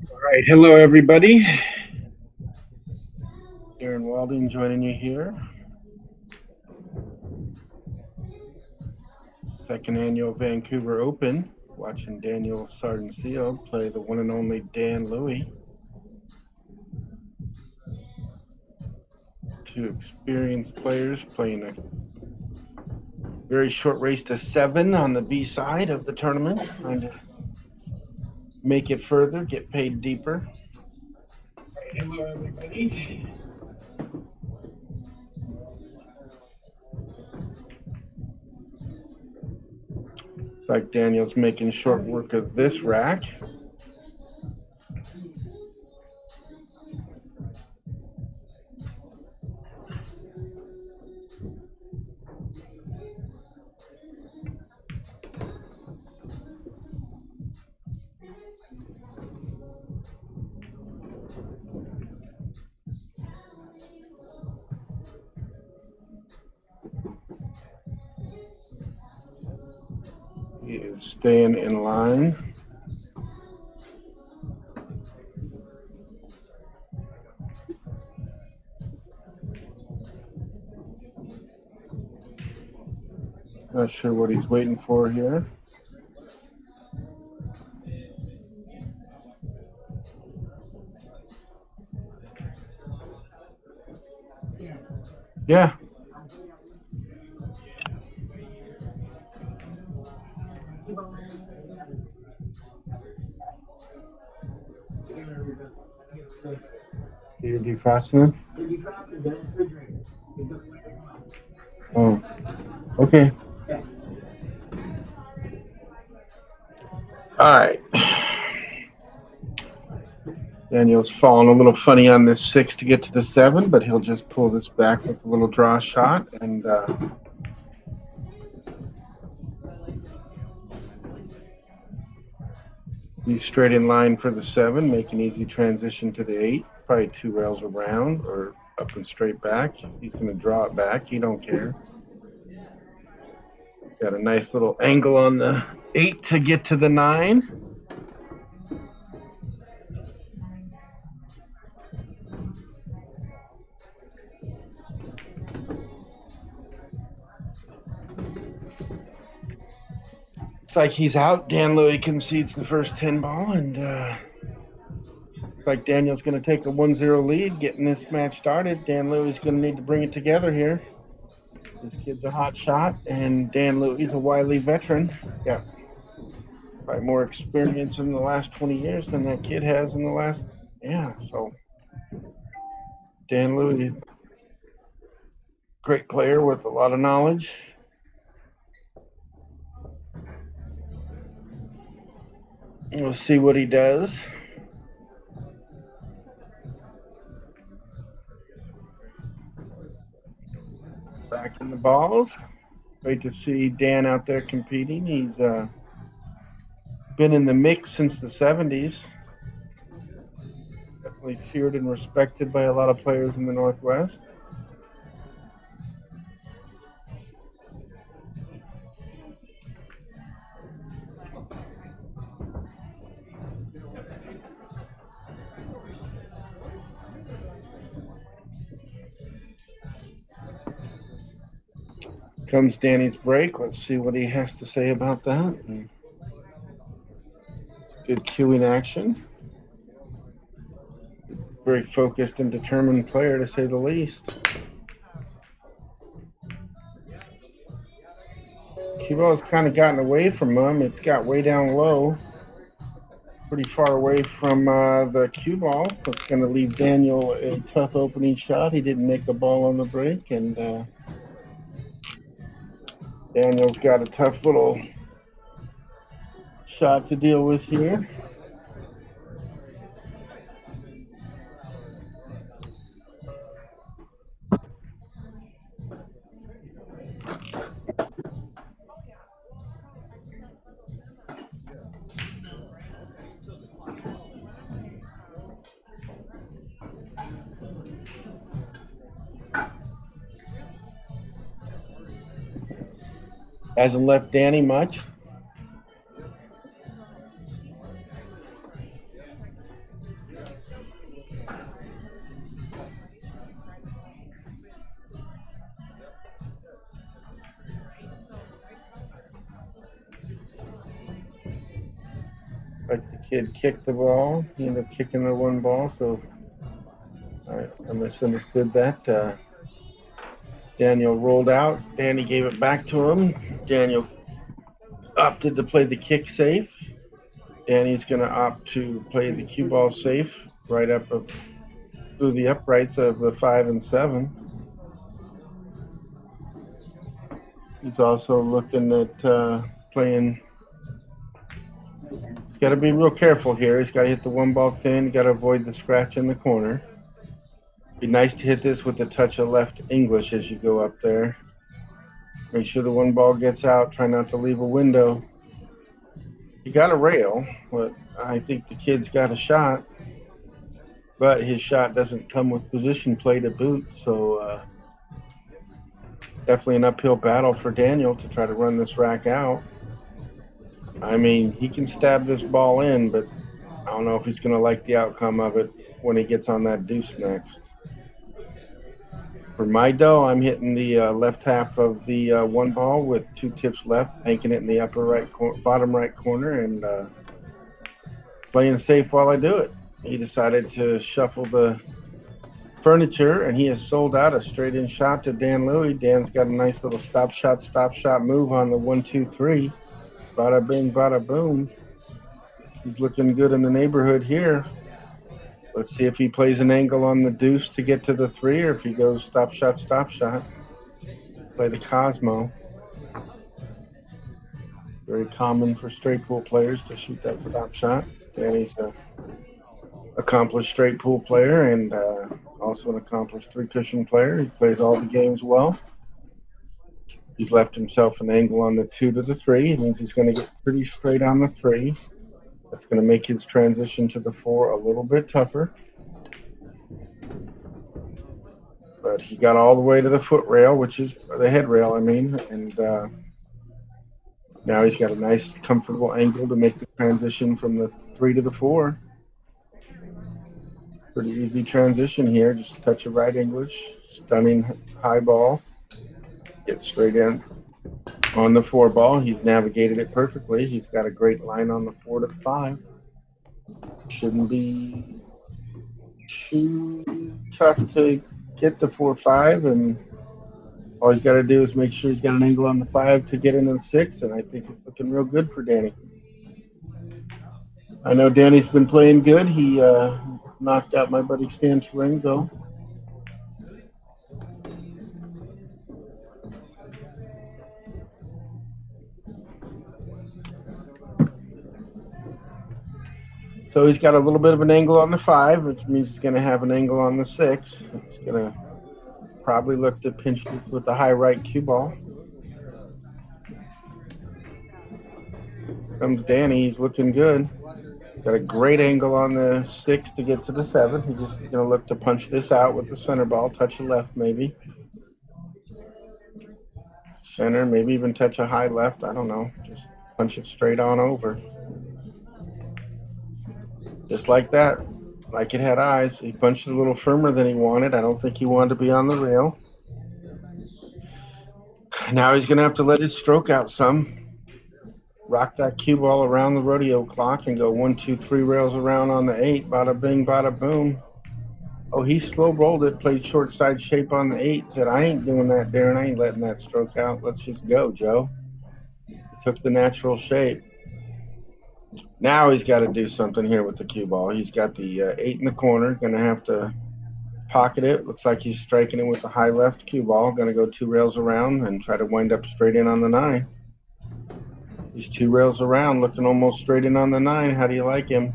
All right, hello everybody. Aaron Walding joining you here. Second annual Vancouver Open. Watching Daniel SARDONCILLO play the one and only Dan LOUIE. Two experienced players playing a very short race to 7 on the B side of the tournament, trying to make it further, get paid deeper. All right, hello everybody. Like Daniel's making short work of this rack. He is staying in line. Not sure what he's waiting for here. Yeah. You're defrosting it? Oh, okay. All right. Daniel's falling a little funny on this 6 to get to the 7, but he'll just pull this back with a little draw shot and he's straight in line for the 7, make an easy transition to the 8, probably 2 rails around or up and straight back. He's going to draw it back. He don't care. Got a nice little angle on the 8 to get to the 9. It's like he's out. Dan LOUIE concedes the first 10 ball, and it's like Daniel's going to take a 1-0 lead, getting this match started. Dan LOUIE's going to need to bring it together here. This kid's a hot shot, and Dan LOUIE's a wily veteran. Yeah, probably more experience in the last 20 years than that kid has in the last. Yeah, so Dan LOUIE, great player with a lot of knowledge. We'll see what he does. Back in the balls. Great to see Dan out there competing. He's been in the mix since the 70s. Definitely feared and respected by a lot of players in the Northwest. Comes Danny's break. Let's see what he has to say about that. Good cueing action. Very focused and determined player, to say the least. Cue ball's kind of gotten away from him. It's got way down low. Pretty far away from the cue ball. That's going to leave Daniel a tough opening shot. He didn't make the ball on the break, and Daniel's got a tough little shot to deal with here. Hasn't left Danny much. Like the kid kicked the ball. He ended up kicking the 1 ball, so I misunderstood that. Daniel rolled out. Danny gave it back to him. Daniel opted to play the kick safe. Danny's going to opt to play the cue ball safe right up through the uprights of the 5 and 7. He's also looking at playing Got to be real careful here. He's got to hit the one ball thin. Got to avoid the scratch in the corner. Be nice to hit this with a touch of left English as you go up there. Make sure the one ball gets out. Try not to leave a window. He got a rail, but I think the kid's got a shot. But his shot doesn't come with position play to boot, so definitely an uphill battle for Daniel to try to run this rack out. I mean, he can stab this ball in, but I don't know if he's going to like the outcome of it when he gets on that deuce next. For my dough, I'm hitting the left half of the one ball with 2 tips left, banking it in the upper right, bottom right corner, and playing safe while I do it. He decided to shuffle the furniture, and he has sold out a straight-in shot to Dan Louie. Dan's got a nice little stop shot move on the 1-2-3. Bada bing, bada boom. He's looking good in the neighborhood here. Let's see if he plays an angle on the deuce to get to the 3, or if he goes stop shot. Play the Cosmo. Very common for straight pool players to shoot that stop shot. Danny's a accomplished straight pool player and also an accomplished 3-cushion player. He plays all the games well. He's left himself an angle on the 2 to the 3. It means he's going to get pretty straight on the 3. That's going to make his transition to the 4 a little bit tougher. But he got all the way to the foot rail, which is the head rail, I mean, and now he's got a nice, comfortable angle to make the transition from the 3 to the 4. Pretty easy transition here. Just a touch of right English, stunning high ball. Get straight in on the 4 ball. He's navigated it perfectly. He's got a great line on the 4 to 5. Shouldn't be too tough to get the 4-5, and all he's got to do is make sure he's got an angle on the 5 to get into the 6, and I think it's looking real good for Danny. I know Danny's been playing good. He knocked out my buddy Stan Schwerengo. So he's got a little bit of an angle on the 5, which means he's going to have an angle on the 6. He's going to probably look to pinch this with the high right cue ball. Comes Danny. He's looking good. Got a great angle on the 6 to get to the 7. He's just going to look to punch this out with the center ball, touch a left maybe. Center, maybe even touch a high left. I don't know. Just punch it straight on over. Just like that. Like it had eyes. He punched it a little firmer than he wanted. I don't think he wanted to be on the rail. Now he's going to have to let his stroke out some. Rock that cue ball around the rodeo clock and go 1, 2, 3 rails around on the 8. Bada bing, bada boom. Oh, he slow rolled it, played short side shape on the 8. Said, I ain't doing that, Darren. I ain't letting that stroke out. Let's just go, Joe. He took the natural shape. Now he's got to do something here with the cue ball. He's got the 8 in the corner. Going to have to pocket it. Looks like he's striking it with the high left cue ball. Going to go 2 rails around and try to wind up straight in on the 9. He's 2 rails around, looking almost straight in on the 9. How do you like him?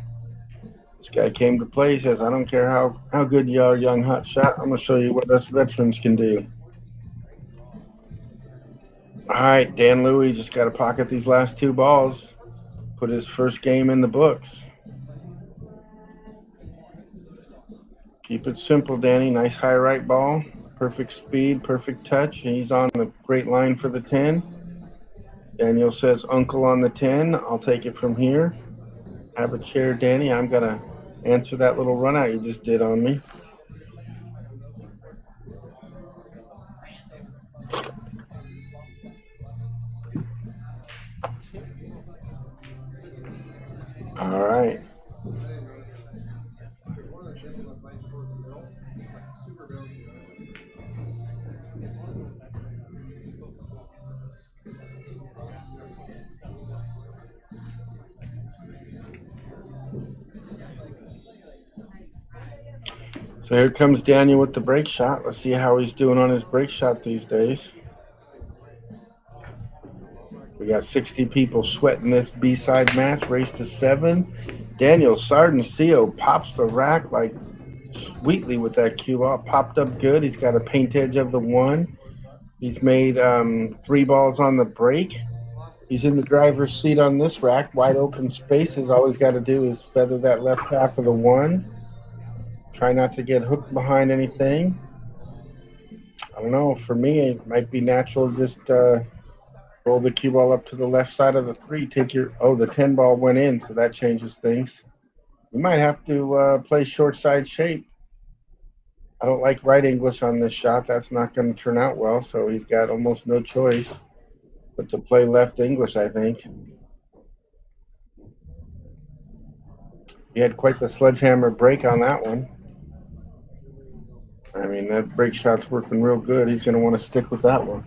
This guy came to play. He says, I don't care how good you are, young hot shot. I'm going to show you what us veterans can do. All right, Dan Louie just got to pocket these last 2 balls. Put his first game in the books. Keep it simple, Danny. Nice high right ball. Perfect speed, perfect touch. He's on a great line for the 10. Daniel says, Uncle on the 10. I'll take it from here. Have a chair, Danny. I'm going to answer that little run out you just did on me. All right. So here comes Daniel with the break shot. Let's see how he's doing on his break shot these days. We got 60 people sweating this B-side match. Race to 7. Daniel SARDONCILlo pops the rack like sweetly with that cue ball. Popped up good. He's got a paint edge of the 1. He's made 3 balls on the break. He's in the driver's seat on this rack. Wide open spaces. All he's got to do is feather that left half of the 1. Try not to get hooked behind anything. I don't know. For me, it might be natural just roll the cue ball up to the left side of the 3. Take your... Oh, the 10 ball went in, so that changes things. You might have to play short side shape. I don't like right English on this shot. That's not going to turn out well, so he's got almost no choice but to play left English, I think. He had quite the sledgehammer break on that one. I mean, that break shot's working real good. He's going to want to stick with that one.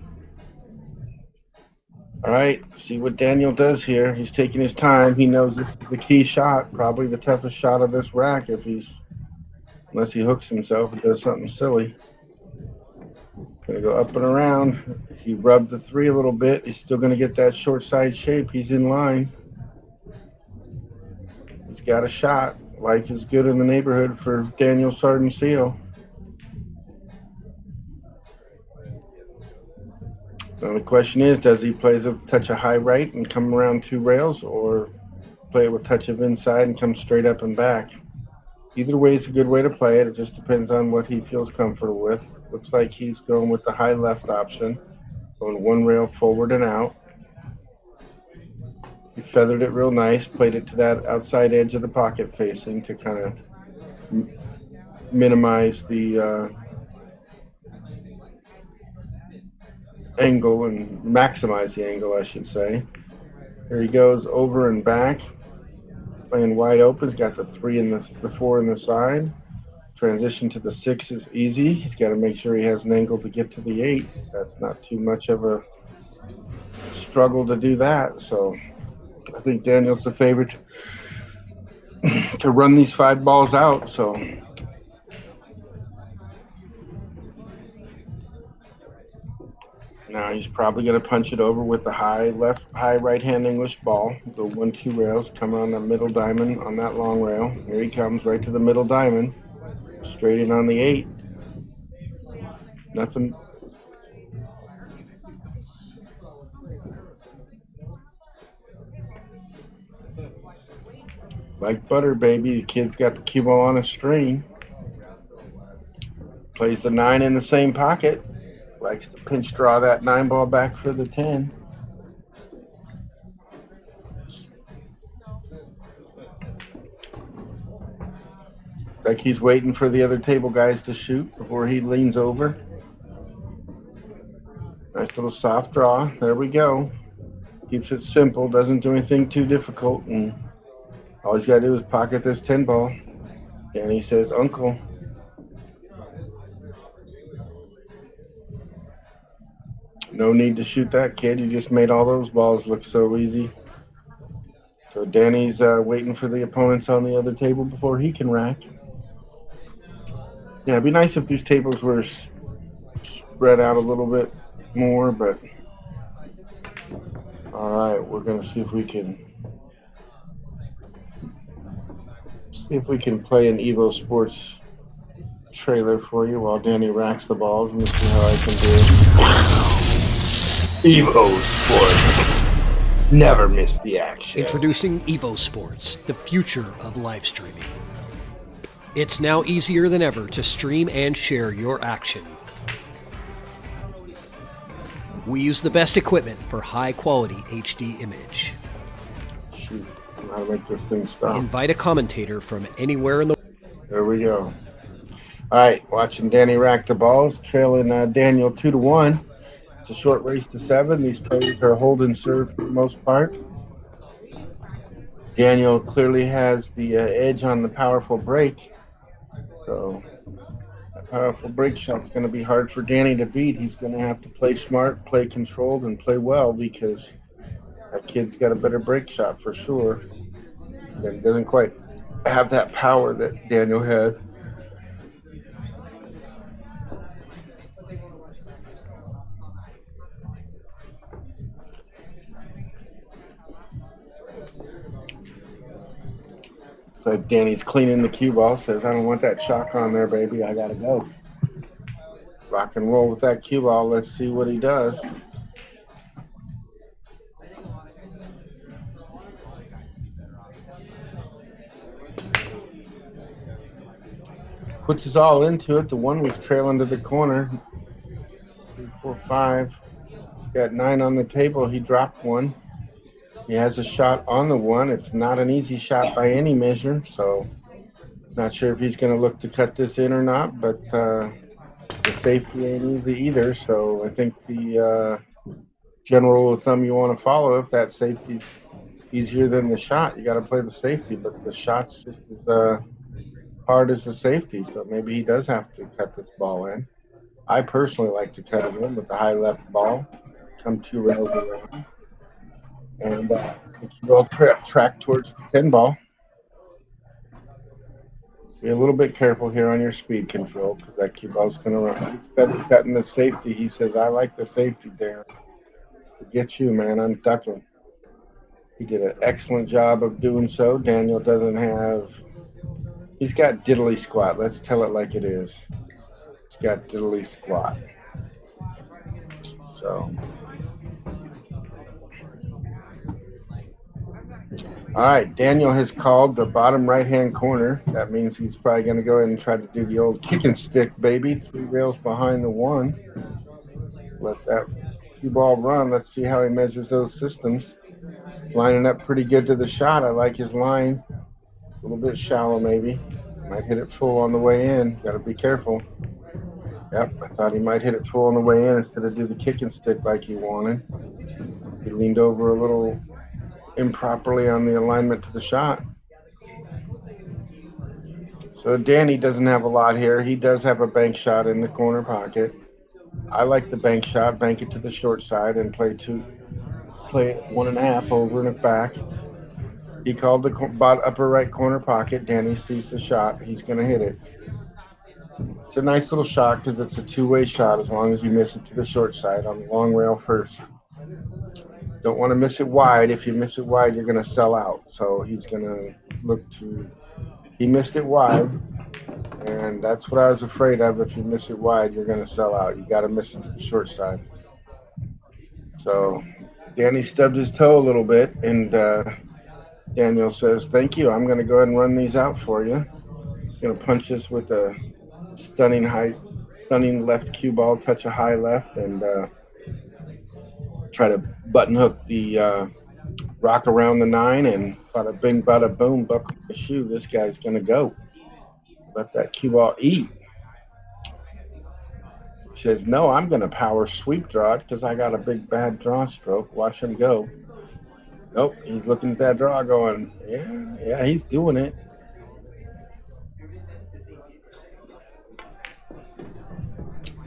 All right, see what Daniel does here. He's taking his time. He knows this is the key shot, probably the toughest shot of this rack unless he hooks himself and does something silly. Gonna go up and around. He rubbed the 3 a little bit. He's still gonna get that short side shape. He's in line. He's got a shot. Life is good in the neighborhood for Daniel SARDONCILlo. Now the question is, does he play a touch of high right and come around 2 rails, or play it with a touch of inside and come straight up and back? Either way is a good way to play it. It just depends on what he feels comfortable with. Looks like he's going with the high left option, going 1 rail forward and out. He feathered it real nice, played it to that outside edge of the pocket facing to kind of minimize the angle and maximize the angle, I should say. Here he goes over and back, playing wide open. He's got the 3 and the 4 in the side. Transition to the 6 is easy. He's got to make sure he has an angle to get to the 8. That's not too much of a struggle to do that. So I think Daniel's the favorite to run these 5 balls out. So now he's probably going to punch it over with the high right-hand English ball. The 1-2 rails coming on the middle diamond on that long rail. Here he comes, right to the middle diamond. Straight in on the 8. Nothing. Like butter, baby. The kid's got the cue ball on a string. Plays the 9 in the same pocket. Likes to pinch draw that 9 ball back for the 10. Like he's waiting for the other table guys to shoot before he leans over. Nice little soft draw. There we go. Keeps it simple. Doesn't do anything too difficult. And all he's got to do is pocket this 10 ball. And he says, Uncle. No need to shoot that, kid. You just made all those balls look so easy. So Danny's waiting for the opponents on the other table before he can rack. Yeah, it'd be nice if these tables were spread out a little bit more, but all right, we're gonna see if we can play an EvoSports trailer for you while Danny racks the balls. Let me see how I can do it. EvoSports. Never miss the action. Introducing EvoSports, the future of live streaming. It's now easier than ever to stream and share your action. We use the best equipment for high-quality HD image. Shoot, how to make this thing stop. Invite a commentator from anywhere in the world. There we go. All right, watching Danny rack the balls, trailing Daniel 2-1. It's a short race to 7. These players are holding serve for the most part. Daniel clearly has the edge on the powerful break. So that powerful break shot's going to be hard for Danny to beat. He's going to have to play smart, play controlled, and play well because that kid's got a better break shot for sure. It doesn't quite have that power that Daniel has. Looks like Danny's cleaning the cue ball. Says, I don't want that shock on there, baby. I got to go. Rock and roll with that cue ball. Let's see what he does. Puts his all into it. The one was trailing to the corner. 3, 4, 5. Got 9 on the table. He dropped one. He has a shot on the one. It's not an easy shot by any measure, so not sure if he's going to look to cut this in or not, but the safety ain't easy either, so I think the general rule of thumb you want to follow, if that safety's easier than the shot, you got to play the safety, but the shot's just as hard as the safety, so maybe he does have to cut this ball in. I personally like to cut it in with the high left ball, come 2 rails around, and we'll track towards the pin ball. Be a little bit careful here on your speed control because that cue ball's going to run. He's better cutting the safety. He says, I like the safety there. Forget you, man. I'm ducking. He did an excellent job of doing so. Daniel doesn't have... He's got diddly squat. Let's tell it like it is. He's got diddly squat. So... All right, Daniel has called the bottom right-hand corner. That means he's probably going to go ahead and try to do the old kick and stick, baby. 3 rails behind the one. Let that cue ball run. Let's see how he measures those systems. Lining up pretty good to the shot. I like his line. A little bit shallow, maybe. Might hit it full on the way in. Got to be careful. Yep, I thought he might hit it full on the way in instead of do the kick and stick like he wanted. He leaned over a little improperly on the alignment to the shot. So Danny doesn't have a lot here. He does have a bank shot in the corner pocket. I like the bank shot, bank it to the short side and play 1.5 over and back. He called the upper right corner pocket. Danny sees the shot. He's going to hit it. It's a nice little shot because it's a 2-way shot as long as you miss it to the short side on the long rail first. Don't want to miss it wide. If you miss it wide, you're going to sell out. So he's going to look to... He missed it wide, and that's what I was afraid of. If you miss it wide, you're going to sell out. You got to miss it to the short side. So Danny stubbed his toe a little bit, and Daniel says, thank you. I'm going to go ahead and run these out for you. He's going to punch this with a stunning left cue ball, touch a high left, and try to button hook the rock around the 9, and bada bing, bada boom, buckle the shoe. This guy's going to go. Let that cue ball eat. He says, no, I'm going to power sweep draw it because I got a big bad draw stroke. Watch him go. Nope, he's looking at that draw going, yeah, he's doing it.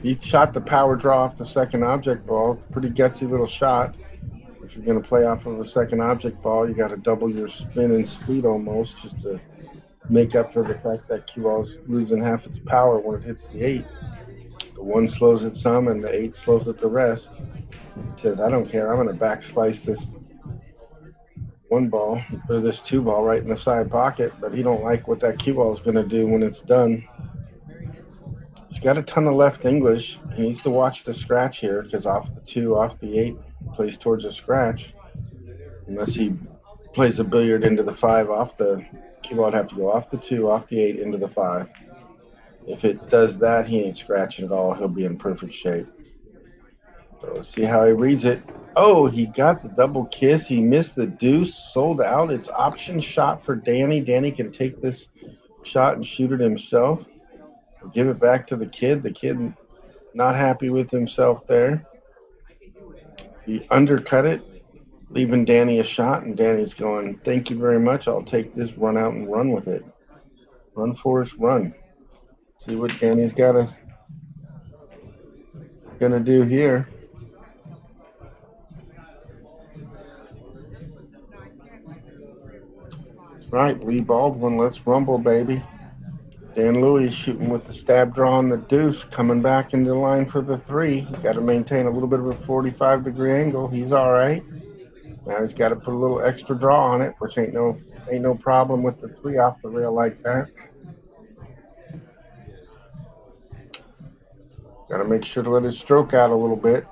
He shot the power draw off the second object ball. Pretty gutsy little shot. If you're going to play off of a second object ball, you got to double your spin and speed almost just to make up for the fact that cue ball is losing half its power when it hits the 8. The 1 slows it some and the 8 slows it the rest. He says, I don't care. I'm going to back slice this 1 ball or this 2 ball right in the side pocket, but he don't like what that cue ball is going to do when it's done. He's got a ton of left English. He needs to watch the scratch here because off the 2, off the 8, plays towards a scratch. Unless he plays a billiard into the 5 off the cue ball, would have to go off the 2, off the 8, into the 5. If it does that, he ain't scratching at all. He'll be in perfect shape. So let's see how he reads it. Oh, he got the double kiss. He missed the deuce, sold out. It's option shot for Danny. Danny can take this shot and shoot it himself. Give it back to the kid. The kid not happy with himself there. He undercut it, leaving Danny a shot, and Danny's going, thank you very much. I'll take this, run out and run with it. Run, Forrest, run. See what Danny's got us going to do here. Right, Lee Baldwin, let's rumble, baby. Dan Louie shooting with the stab draw on the deuce, coming back into the line for the 3. He's got to maintain a little bit of a 45-degree angle. He's all right. Now he's got to put a little extra draw on it, which ain't no Ain't no problem with the 3 off the rail like that. Got to make sure to let his stroke out a little bit.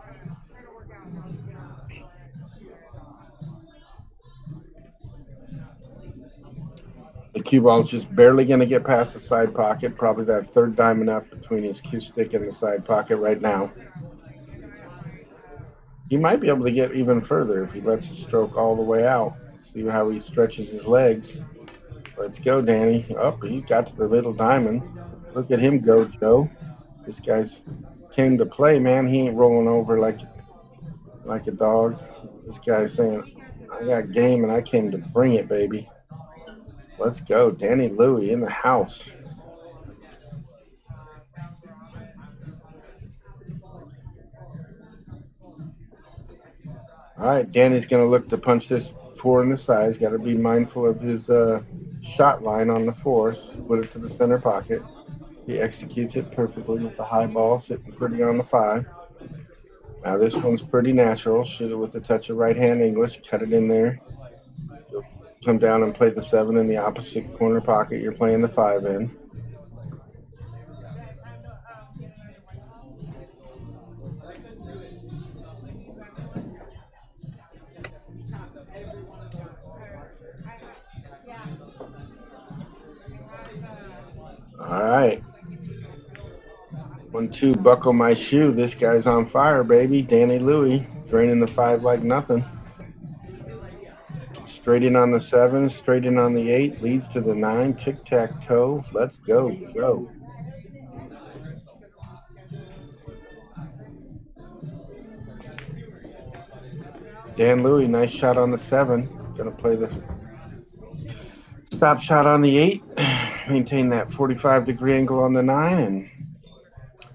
The cue ball's just barely going to get past the side pocket. Probably that third diamond up between his cue stick and the side pocket right now. He might be able to get even further if he lets his stroke all the way out. See how he stretches his legs. Let's go, Danny. Oh, he got to the middle diamond. Look at him go, Joe. This guy's came to play, man. He ain't rolling over like a dog. This guy's saying, I got game and I came to bring it, baby. Let's go. Danny LOUIE in the house. All right, Danny's going to look to punch this 4 in the side. He's got to be mindful of his shot line on the 4. Put it to the center pocket. He executes it perfectly with the high ball sitting pretty on the 5. Now this one's pretty natural. Shoot it with a touch of right-hand English. Cut it in there. You'll come down and play the 7 in the opposite corner pocket. You're playing the 5 in. All right. 1-2, buckle my shoe. This guy's on fire, baby. Danny LOUIE, draining the 5 like nothing. Straight in on the 7, straight in on the 8, leads to the 9, tic-tac-toe. Let's go, Joe. Dan LOUIE, nice shot on the 7. Gonna play the stop shot on the 8. Maintain that 45-degree angle on the 9, and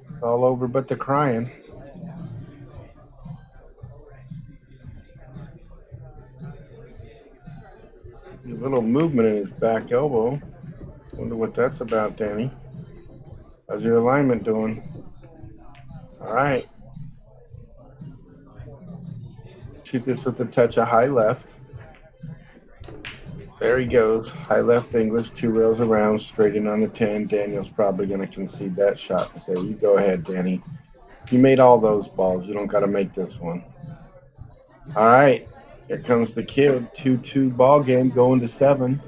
it's all over but the crying. A little movement in his back elbow. Wonder what that's about, Danny. How's your alignment doing? All right. Shoot this with a touch of high left. There he goes. High left English, 2 rails around, straight in on the 10. Daniel's probably going to concede that shot and say, you go ahead, Danny. You made all those balls. You don't got to make this one. All right. Here comes the kid. 2-2 ball game going to 7.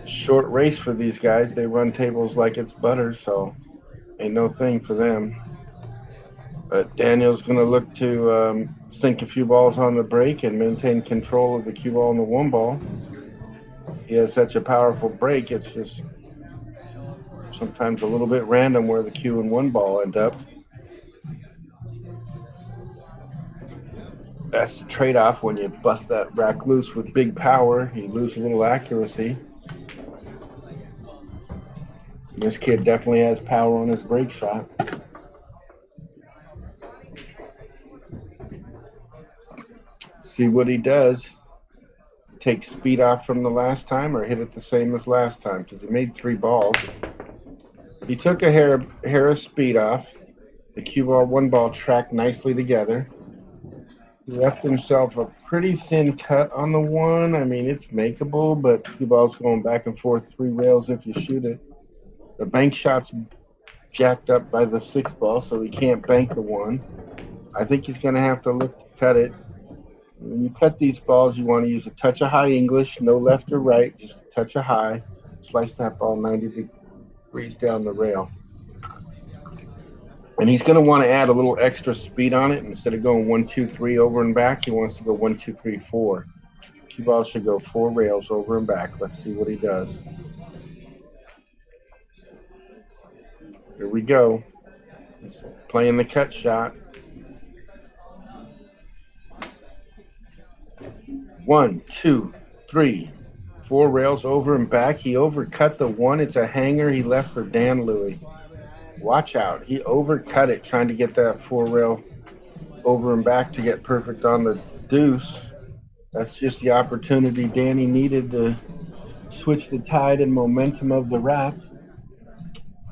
Short race for these guys. They run tables like it's butter, so ain't no thing for them. But Daniel's going to look to sink a few balls on the break and maintain control of the cue ball and the 1 ball. He has such a powerful break, it's just sometimes a little bit random where the cue and 1 ball end up. That's the trade-off when you bust that rack loose with big power. You lose a little accuracy. This kid definitely has power on his break shot. See what he does. Take speed off from the last time or hit it the same as last time, because he made 3 balls. He took a hair of speed off. The cue ball, 1 ball tracked nicely together. He left himself a pretty thin cut on the 1. I mean, it's makeable, but cue ball's going back and forth 3 rails if you shoot it. The bank shot's jacked up by the 6 ball, so he can't bank the 1. I think he's going to have to look to cut it. When you cut these balls, you want to use a touch of high English, no left or right, just a touch of high. Slice that ball 90 degrees down the rail. And he's going to want to add a little extra speed on it. Instead of going 1, 2, 3 over and back, he wants to go 1, 2, 3, 4. Cue ball should go 4 rails over and back. Let's see what he does. Here we go. He's playing the cut shot. 1, 2, 3, 4 rails over and back. He overcut the 1. It's a hanger he left for Dan LOUIE. Watch out. He overcut it trying to get that 4 rail over and back to get perfect on the deuce. That's just the opportunity Danny needed to switch the tide and momentum of the rack.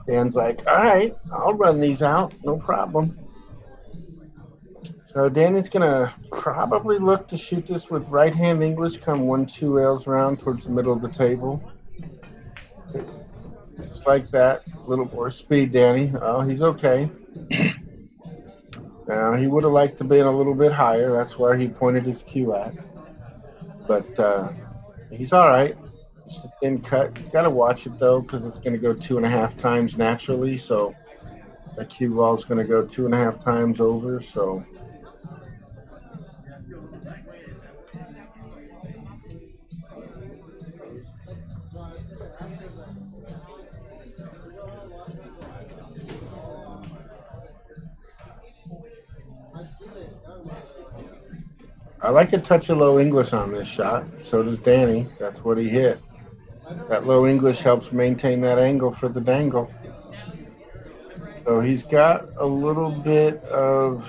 Dan's like, all right, I'll run these out. No problem. So Danny's gonna probably look to shoot this with right hand English, come 1-2 rails round towards the middle of the table. Just like that. A little more speed, Danny. Oh, he's okay. Now, he would have liked to be a little bit higher. That's where he pointed his cue at. But he's all right. It's a thin cut. He's got to watch it, though, because it's going to go 2.5 times naturally. So that cue ball is going to go 2.5 times over. So I like a touch of low English on this shot. So does Danny. That's what he hit. That low English helps maintain that angle for the dangle. So he's got a little bit of...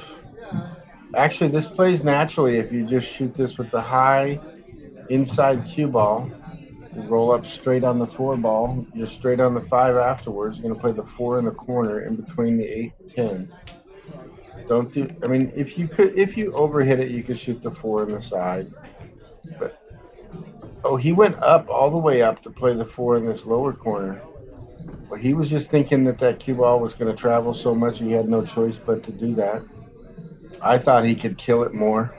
Actually, this plays naturally if you just shoot this with the high inside cue ball. You roll up straight on the 4 ball. You're straight on the 5 afterwards. You're going to play the 4 in the corner in between the 8 and 10. Don't do... I mean, if you overhit it, you could shoot the 4 in the side. But... Oh, he went up, all the way up to play the 4 in this lower corner. Well, he was just thinking that cue ball was going to travel so much he had no choice but to do that. I thought he could kill it more.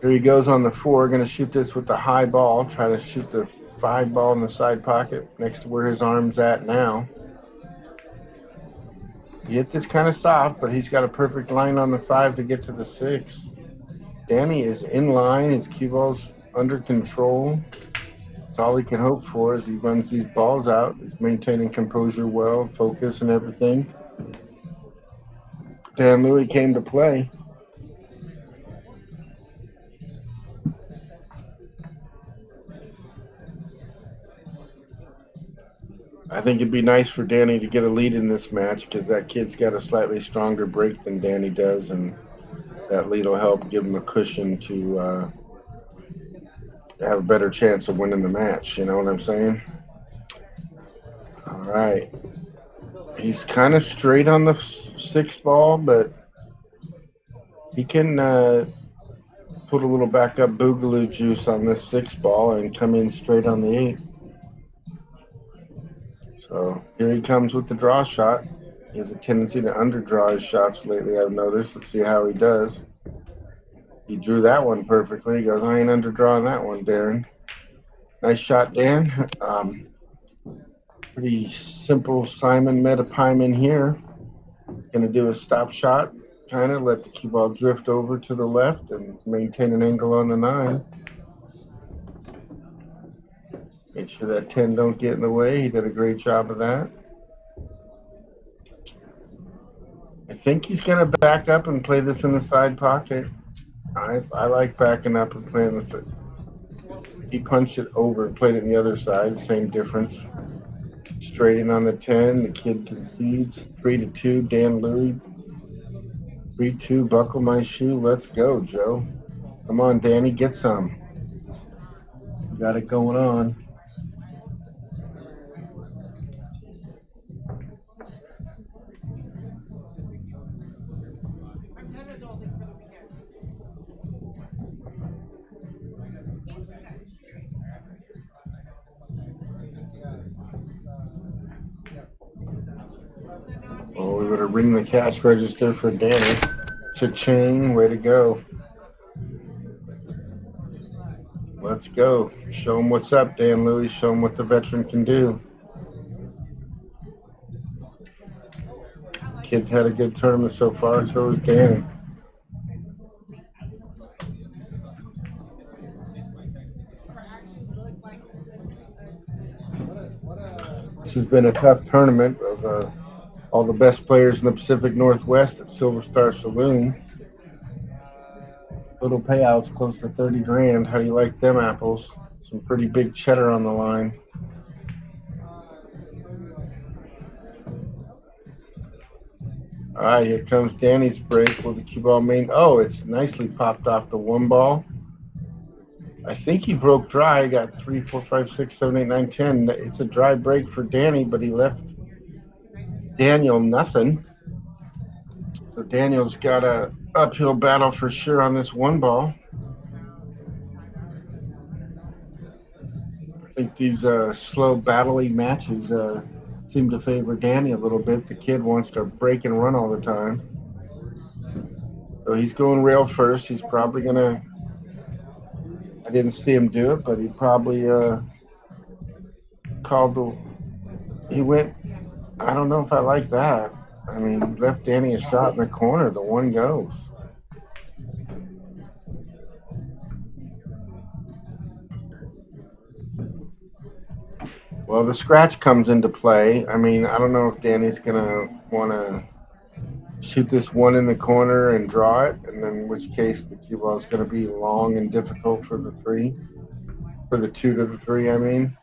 Here he goes on the 4, going to shoot this with the high ball, try to shoot the 5 ball in the side pocket next to where his arm's at now. He hit this kind of soft, but he's got a perfect line on the 5 to get to the 6. Danny is in line. His cue ball's under control. That's all he can hope for as he runs these balls out. He's maintaining composure well, focus and everything. Dan Louie came to play. I think it'd be nice for Danny to get a lead in this match because that kid's got a slightly stronger break than Danny does, and that lead will help give him a cushion to have a better chance of winning the match. You know what I'm saying? All right. He's kind of straight on the 6 ball, but he can put a little backup boogaloo juice on this 6 ball and come in straight on the 8. So here he comes with the draw shot. He has a tendency to underdraw his shots lately, I've noticed. Let's see how he does. He drew that one perfectly. He goes, I ain't underdrawing that one, Darren. Nice shot, Dan. Pretty simple Simon Metapyman here. Going to do a stop shot, kind of let the cue ball drift over to the left and maintain an angle on the 9. Make sure that 10 don't get in the way. He did a great job of that. I think he's going to back up and play this in the side pocket. I like backing up and playing this. He punched it over and played it on the other side. Same difference. Straight in on the 10. The kid concedes. 3-2. Dan Louie. 3-2. Buckle my shoe. Let's go, Joe. Come on, Danny. Get some. You got it going on. Oh, we better ring the cash register for Danny. Cha-ching, way to go. Let's go. Show him what's up, Dan Louie. Show him what the veteran can do. Kid's had a good tournament so far, so has Danny. This has been a tough tournament of all the best players in the Pacific Northwest at Silver Star Saloon. Little payouts close to 30 grand. How do you like them apples? Some pretty big cheddar on the line. All right, here comes Danny's break with the cue ball main. Oh, it's nicely popped off the 1 ball. I think he broke dry. He got 3, 4, 5, 6, 7, 8, 9, 10. It's a dry break for Danny, but he left Daniel nothing. So Daniel's got a uphill battle for sure on this one ball. I think these slow battling matches seem to favor Danny a little bit. The kid wants to break and run all the time. So he's going rail first. He's probably going to, I didn't see him do it, but he probably he went, I don't know if I like that. I mean, left Danny a shot in the corner. The one goes. Well, the scratch comes into play. I mean, I don't know if Danny's going to want to shoot this one in the corner and draw it, and then in which case the cue ball is going to be long and difficult for the 2 to the 3, I mean.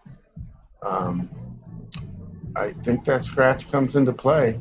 I think that scratch comes into play.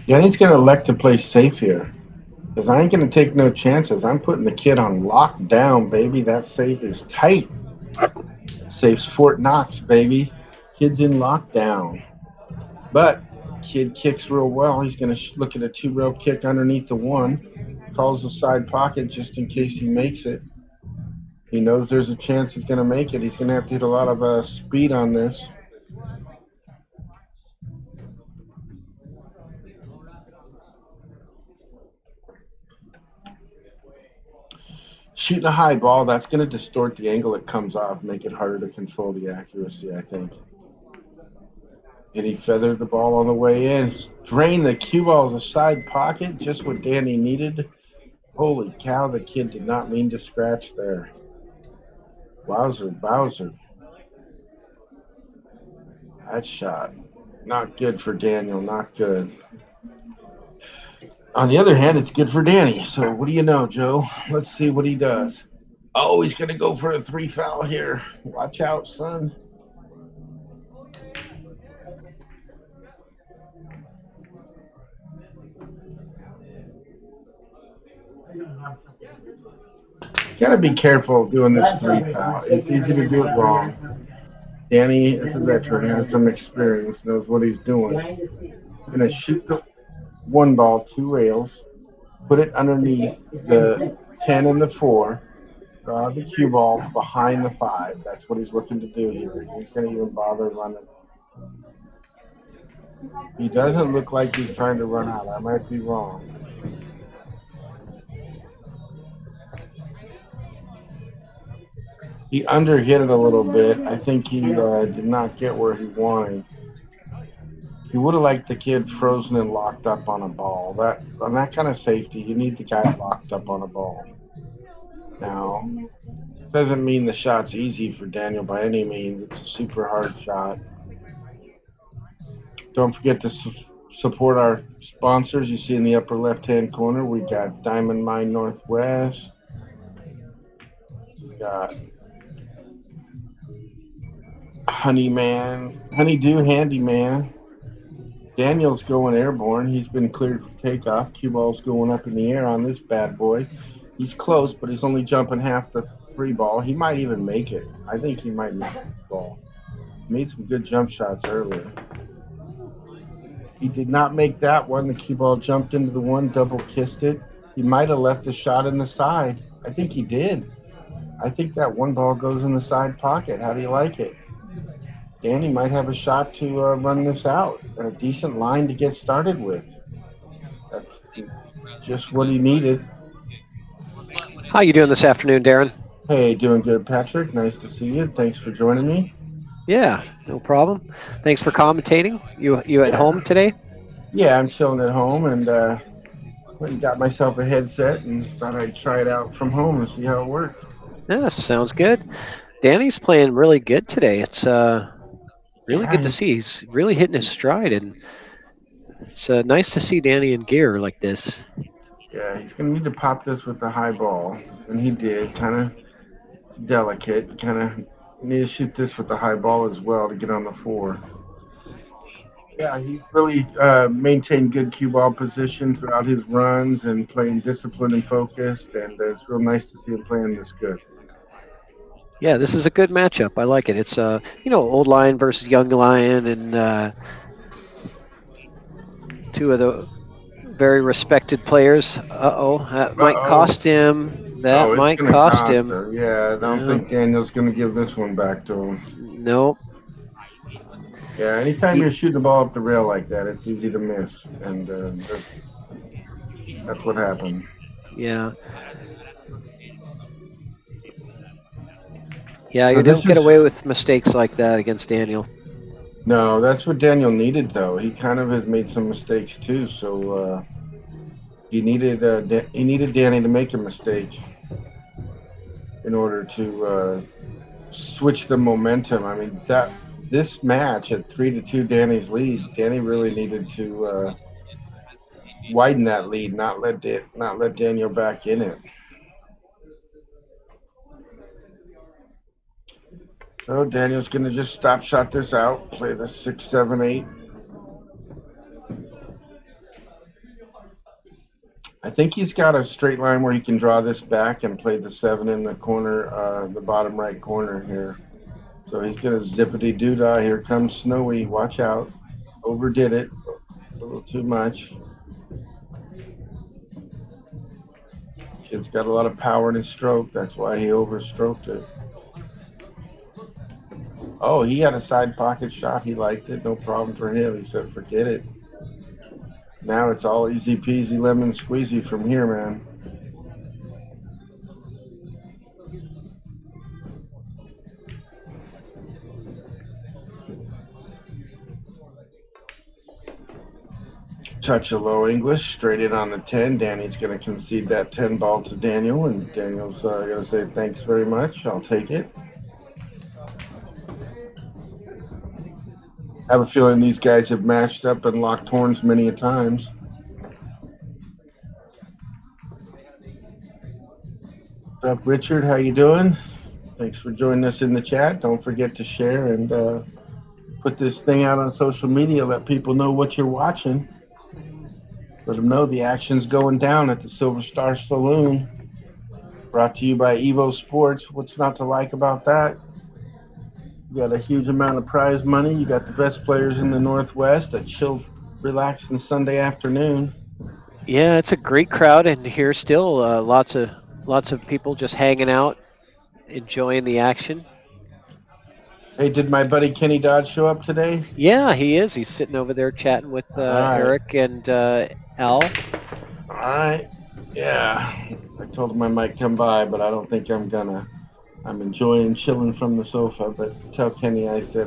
Danny's going to elect to play safe here. Because I ain't going to take no chances. I'm putting the kid on lockdown, baby. That safe is tight. Safe's Fort Knox, baby. Kid's in lockdown. But kid kicks real well. He's going to look at a 2-rail kick underneath the 1. Calls the side pocket just in case he makes it. He knows there's a chance he's going to make it. He's going to have to hit a lot of speed on this. Shooting a high ball, that's going to distort the angle it comes off, make it harder to control the accuracy, I think. And he feathered the ball on the way in. Drain the cue ball as a side pocket, just what Danny needed. Holy cow, the kid did not mean to scratch there. Wowzer, Bowser. That shot, not good for Daniel, not good. On the other hand, it's good for Danny. So what do you know, Joe? Let's see what he does. Oh, he's going to go for a 3 foul here. Watch out, son. Got to be careful doing this 3 foul. It's easy to do it wrong. Danny is a veteran, has some experience, knows what he's doing. Going to shoot the 1 ball, 2 rails, put it underneath the 10 and the 4, draw the cue ball behind the 5. That's what he's looking to do here. He's going to even bother running. He doesn't look like he's trying to run out. I might be wrong. He underhit it a little bit. I think he did not get where he wanted. He would have liked the kid frozen and locked up on a ball. On that kind of safety, you need the guy locked up on a ball. Now, doesn't mean the shot's easy for Daniel by any means. It's a super hard shot. Don't forget to support our sponsors. You see in the upper left-hand corner, we got Diamond Mine Northwest. We got Honeydew Handyman. Daniel's going airborne. He's been cleared for takeoff. Cue ball's going up in the air on this bad boy. He's close, but he's only jumping half the 3 ball. He might even make it. I think he might make the ball. He made some good jump shots earlier. He did not make that one. The cue ball jumped into the 1, double kissed it. He might have left the shot in the side. I think he did. I think that 1 ball goes in the side pocket. How do you like it? Danny might have a shot to run this out. A decent line to get started with. That's just what he needed. How you doing this afternoon, Darren? Hey, doing good, Patrick. Nice to see you. Thanks for joining me. Yeah, no problem. Thanks for commentating. You at home today? Yeah, I'm chilling at home and got myself a headset and thought I'd try it out from home and see how it works. Yeah, sounds good. Danny's playing really good today. It's really good to see. He's really hitting his stride, and It's nice to see Danny in gear like this. Yeah, he's gonna need to pop this with the high ball, and he did. Kind of delicate. Kind of need to shoot this with the high ball as well to get on the 4. Yeah, he's really maintained good cue ball position throughout his runs and playing disciplined and focused, and it's real nice to see him playing this good. Yeah, this is a good matchup. I like it. It's old lion versus young lion, and two of the very respected players. That Uh might oh. cost him. That Oh, it's might gonna cost cost him. her. Yeah, I don't think Daniel's gonna give this one back to him. Nope. Yeah, anytime He, you're shooting the ball up the rail like that, it's easy to miss, and that's what happened. yeah. Yeah, So you this don't get is away with mistakes like that against Daniel. no, that's what Daniel needed though. He kind of has made some mistakes too, so he needed Danny to make a mistake in order to switch the momentum. I mean that this match at 3-2 Danny's lead, Danny really needed to widen that lead, not let Daniel back in it. So Daniel's gonna just stop shot this out, play the 6-7-8. I think he's got a straight line where he can draw this back and play the 7 in the corner, the bottom right corner here. So he's gonna zippity doo dah. Here comes Snowy. Watch out. Overdid it a little too much. Kid's got a lot of power in his stroke. That's why he overstroked it. Oh, he had a side pocket shot. He liked it. No problem for him. He said, forget it. Now it's all easy peasy lemon squeezy from here, man. Touch of low English, straight in on the 10. Danny's going to concede that 10 ball to Daniel, and Daniel's going to say, thanks very much. I'll take it. I have a feeling these guys have matched up and locked horns many a times. What's up, Richard? How you doing? Thanks for joining us in the chat. Don't forget to share and put this thing out on social media. Let people know what you're watching. Let them know the action's going down at the Silver Star Saloon. Brought to you by EvoSports. What's not to like about that? You got a huge amount of prize money. You got the best players in the Northwest. A chill, relaxing Sunday afternoon. Yeah, it's a great crowd, and here still lots of people just hanging out, enjoying the action. Hey, did my buddy Kenny Dodge show up today? Yeah, he is. He's sitting over there chatting with All right. Eric and Al. All right. Yeah. I told him I might come by, but I don't think I'm gonna. I'm enjoying chilling from the sofa, but tell Kenny I said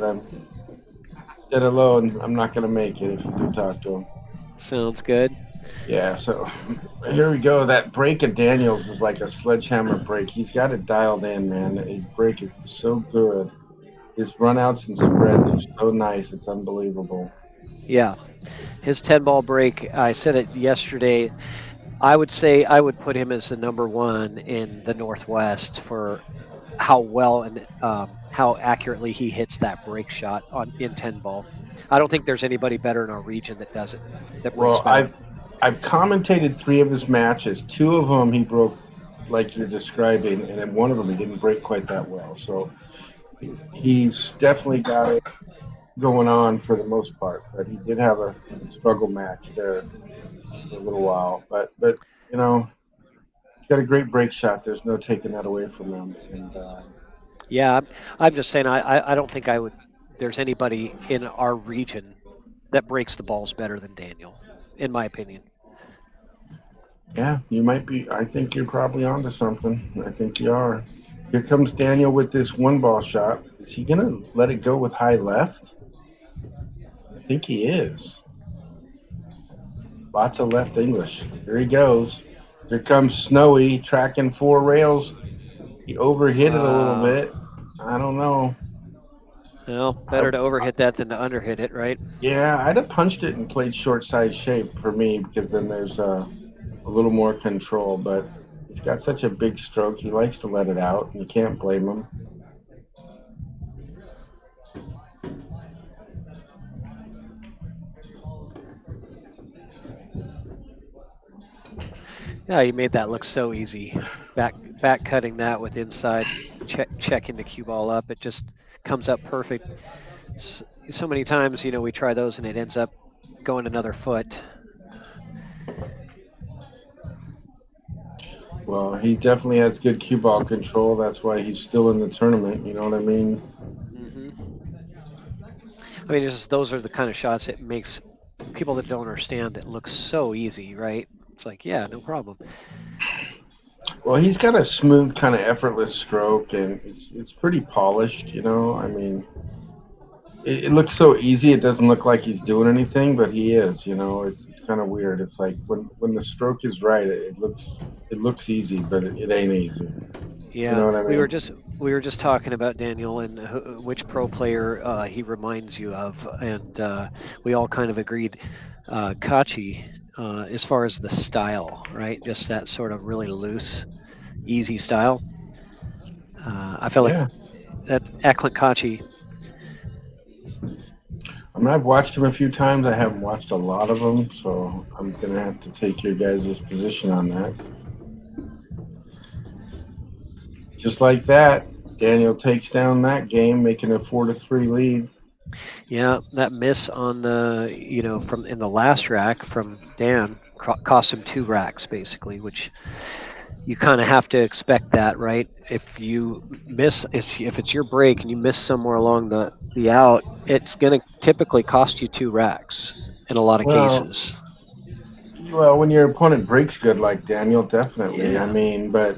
hello and I'm not gonna make it if you do talk to him. Sounds good. Yeah, so here we go. That break of Daniels is like a sledgehammer break. He's got it dialed in, man. His break is so good. His runouts and spreads are so nice. It's unbelievable. Yeah, his 10-ball break. I said it yesterday. I would say I would put him as the number one in the Northwest for how well and how accurately he hits that break shot in 10-ball. I don't think there's anybody better in our region that does it. That breaks better. I've commentated 3 of his matches. 2 of them he broke like you're describing, and then 1 of them he didn't break quite that well. So he's definitely got it going on for the most part. But he did have a struggle match there for a little while. But you know, he's got a great break shot. There's no taking that away from him. And yeah, I'm just saying I don't think there's anybody in our region that breaks the balls better than Daniel, in my opinion. yeah, you might be. I think you're probably onto something. I think you are. Here comes Daniel with this 1-ball shot. Is he going to let it go with high left? I think he is. Lots of left English. Here he goes. Here comes Snowy tracking 4 rails. He overhit it a little bit. I don't know. Well, better to overhit that than to underhit it, right? Yeah, I'd have punched it and played short side shape for me because then there's a little more control. But he's got such a big stroke, he likes to let it out, and you can't blame him. Yeah, you made that look so easy. Back cutting that with inside, checking the cue ball up. It just comes up perfect. So many times, we try those and it ends up going another foot. Well, he definitely has good cue ball control. That's why he's still in the tournament. You know what I mean? Hmm. I mean, those are the kind of shots that makes people that don't understand it look so easy, right? It's like, yeah, no problem. Well, he's got a smooth, kind of effortless stroke, and it's pretty polished. I mean, it looks so easy. It doesn't look like he's doing anything, but he is. It's kind of weird. It's like when the stroke is right, it looks easy, but it ain't easy. You Yeah, know what I mean? we were just talking about Daniel and which pro player he reminds you of, and we all kind of agreed, Kachi, as far as the style, right? Just that sort of really loose, easy style. I feel like Yeah. that Ackland Kachi. I mean, I've watched him a few times. I haven't watched a lot of them, so I'm gonna have to take your guys' position on that. Just like that, Daniel takes down that game, making a 4-3 lead. Yeah, that miss on the from in the last rack from Dan cost him 2 racks basically, which you kind of have to expect that, right? If you miss, if it's your break and you miss somewhere along the out, it's going to typically cost you 2 racks in a lot of Well, cases. well, when your opponent breaks good like Daniel, definitely. I Yeah. mean, but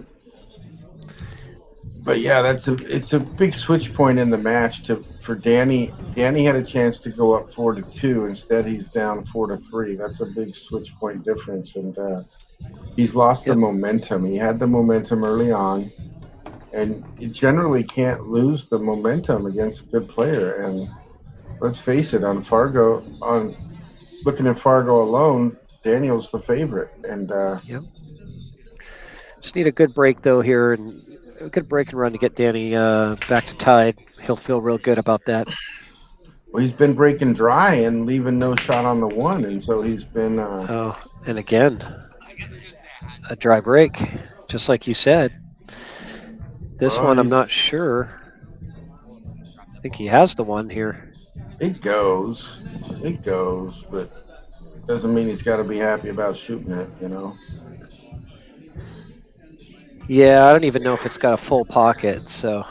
yeah, it's a big switch point in the match to for Danny. Danny had a chance to go up 4-2. Instead, he's down 4-3. That's a big switch point difference, and he's lost the Yep. momentum. He had the momentum early on, and you generally can't lose the momentum against a good player. And let's face it, on looking at Fargo alone, Daniel's the favorite, and Yep. Just need a good break though here, and a good break and run to get Danny back to tied. He'll feel real good about that. well, he's been breaking dry and leaving no shot on the one, and so he's been. Oh, and again, a dry break, just like you said. This Well, one, I'm not sure. I think he has the one here. it goes, it goes, but doesn't mean he's got to be happy about shooting it. Yeah, I don't even know if it's got a full pocket, so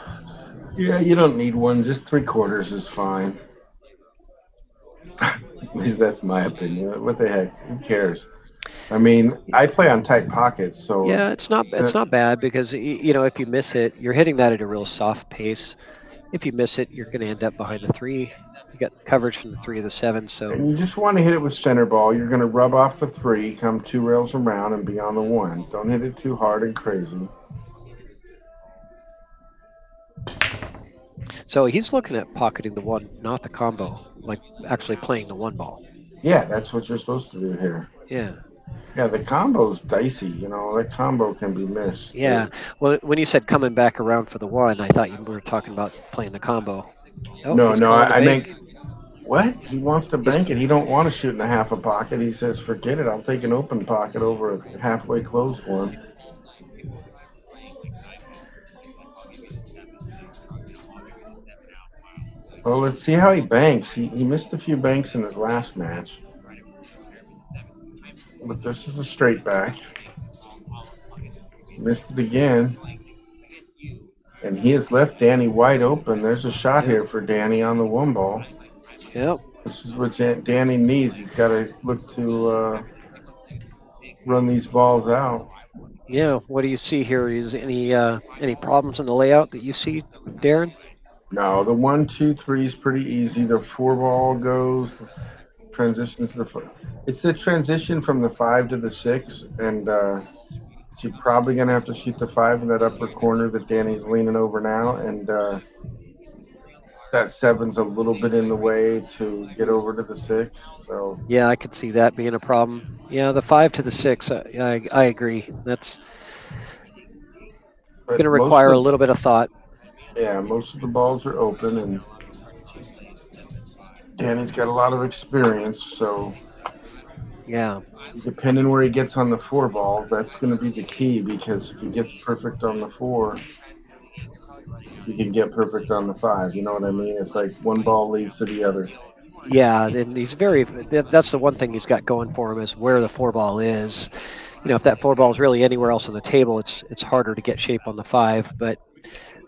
Yeah, you don't need one. Just 3/4 is fine. At least that's my opinion. What the heck? Who cares? I mean, I play on tight pockets, so yeah, it's not bad because if you miss it, you're hitting that at a real soft pace. If you miss it, you're going to end up behind the 3. You got coverage from the 3 to the 7, so and you just want to hit it with center ball. You're going to rub off the 3, come 2 rails around, and be on the 1. Don't hit it too hard and crazy. so he's looking at pocketing the 1, not the combo, like actually playing the 1 ball. Yeah, that's what you're supposed to do here. Yeah. Yeah, the combo's dicey. That combo can be missed. Yeah. Well, when you said coming back around for the 1, I thought you were talking about playing the combo. Oh, No, he's no, calling the I bank. make what? He wants to He's bank it. He don't want to shoot in a half a pocket. He says, "Forget it. I'll take an open pocket over a halfway closed one." Well, let's see how he banks. He missed a few banks in his last match, but this is a straight back. Missed it again, and he has left Danny wide open. There's a shot Yep. here for Danny on the 1 ball. Yep. This is what Danny needs. He's got to look to run these balls out. Yeah. What do you see here? Is any problems in the layout that you see, Darren? No, the 1, 2, 3 is pretty easy. The 4 ball goes transitions to the. It's the transition from the 5 to the 6, and so you're probably gonna have to shoot the 5 in that upper corner that Danny's leaning over now, and that seven's a little bit in the way to get over to the 6. So, Yeah, I could see that being a problem. Yeah, the 5 to the 6. I agree. That's going but to most require a of little bit of thought. most of the balls are open, and Danny's got a lot of experience. So, Yeah. depending where he gets on the 4 ball, that's going to be the key because if he gets perfect on the 4, he can get perfect on the 5. You know what I mean? It's like one ball leads to the other. Yeah, and he's very. That's the one thing he's got going for him is where the 4 ball is. If that 4 ball is really anywhere else on the table, it's harder to get shape on the 5. But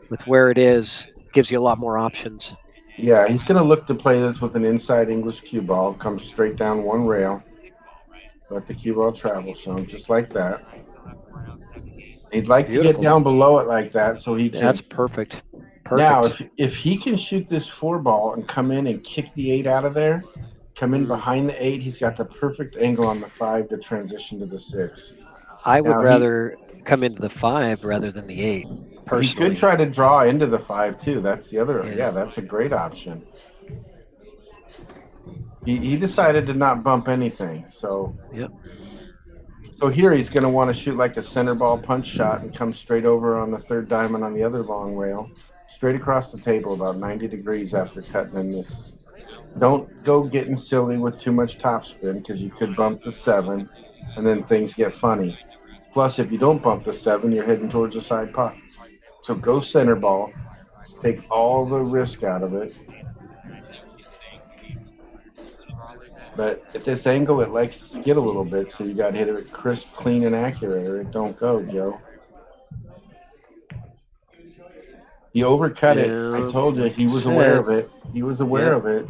with where it is, gives you a lot more options. Yeah, he's going to look to play this with an inside English cue ball. Comes straight down one rail. Let the cue ball travel some, just like that. He'd like to get Beautiful. down below it like that so he can. That's perfect. Now, Perfect. if he can shoot this 4 ball and come in and kick the 8 out of there, come in Mm, behind the 8, he's got the perfect angle on the 5 to transition to the 6. I would Now he rather come into the 5 rather than the 8, he could personally. try to draw into the 5 too. That's the other. Yeah. Yeah, that's a great option. He decided to not bump anything, so. Yep. So here he's going to want to shoot like a center ball punch shot and come straight over on the 3rd diamond on the other long rail, straight across the table about 90 degrees after cutting in this. Don't go getting silly with too much topspin because you could bump the 7 and then things get funny. Plus, if you don't bump the 7, you're heading towards the side pot. So go center ball, take all the risk out of it. But at this angle, it likes to skid a little bit, so you got to hit it crisp, clean, and accurate, or it don't go, Joe. He overcut it. I Yeah, told you like he you was aware said. of it. He was aware Yep. of it.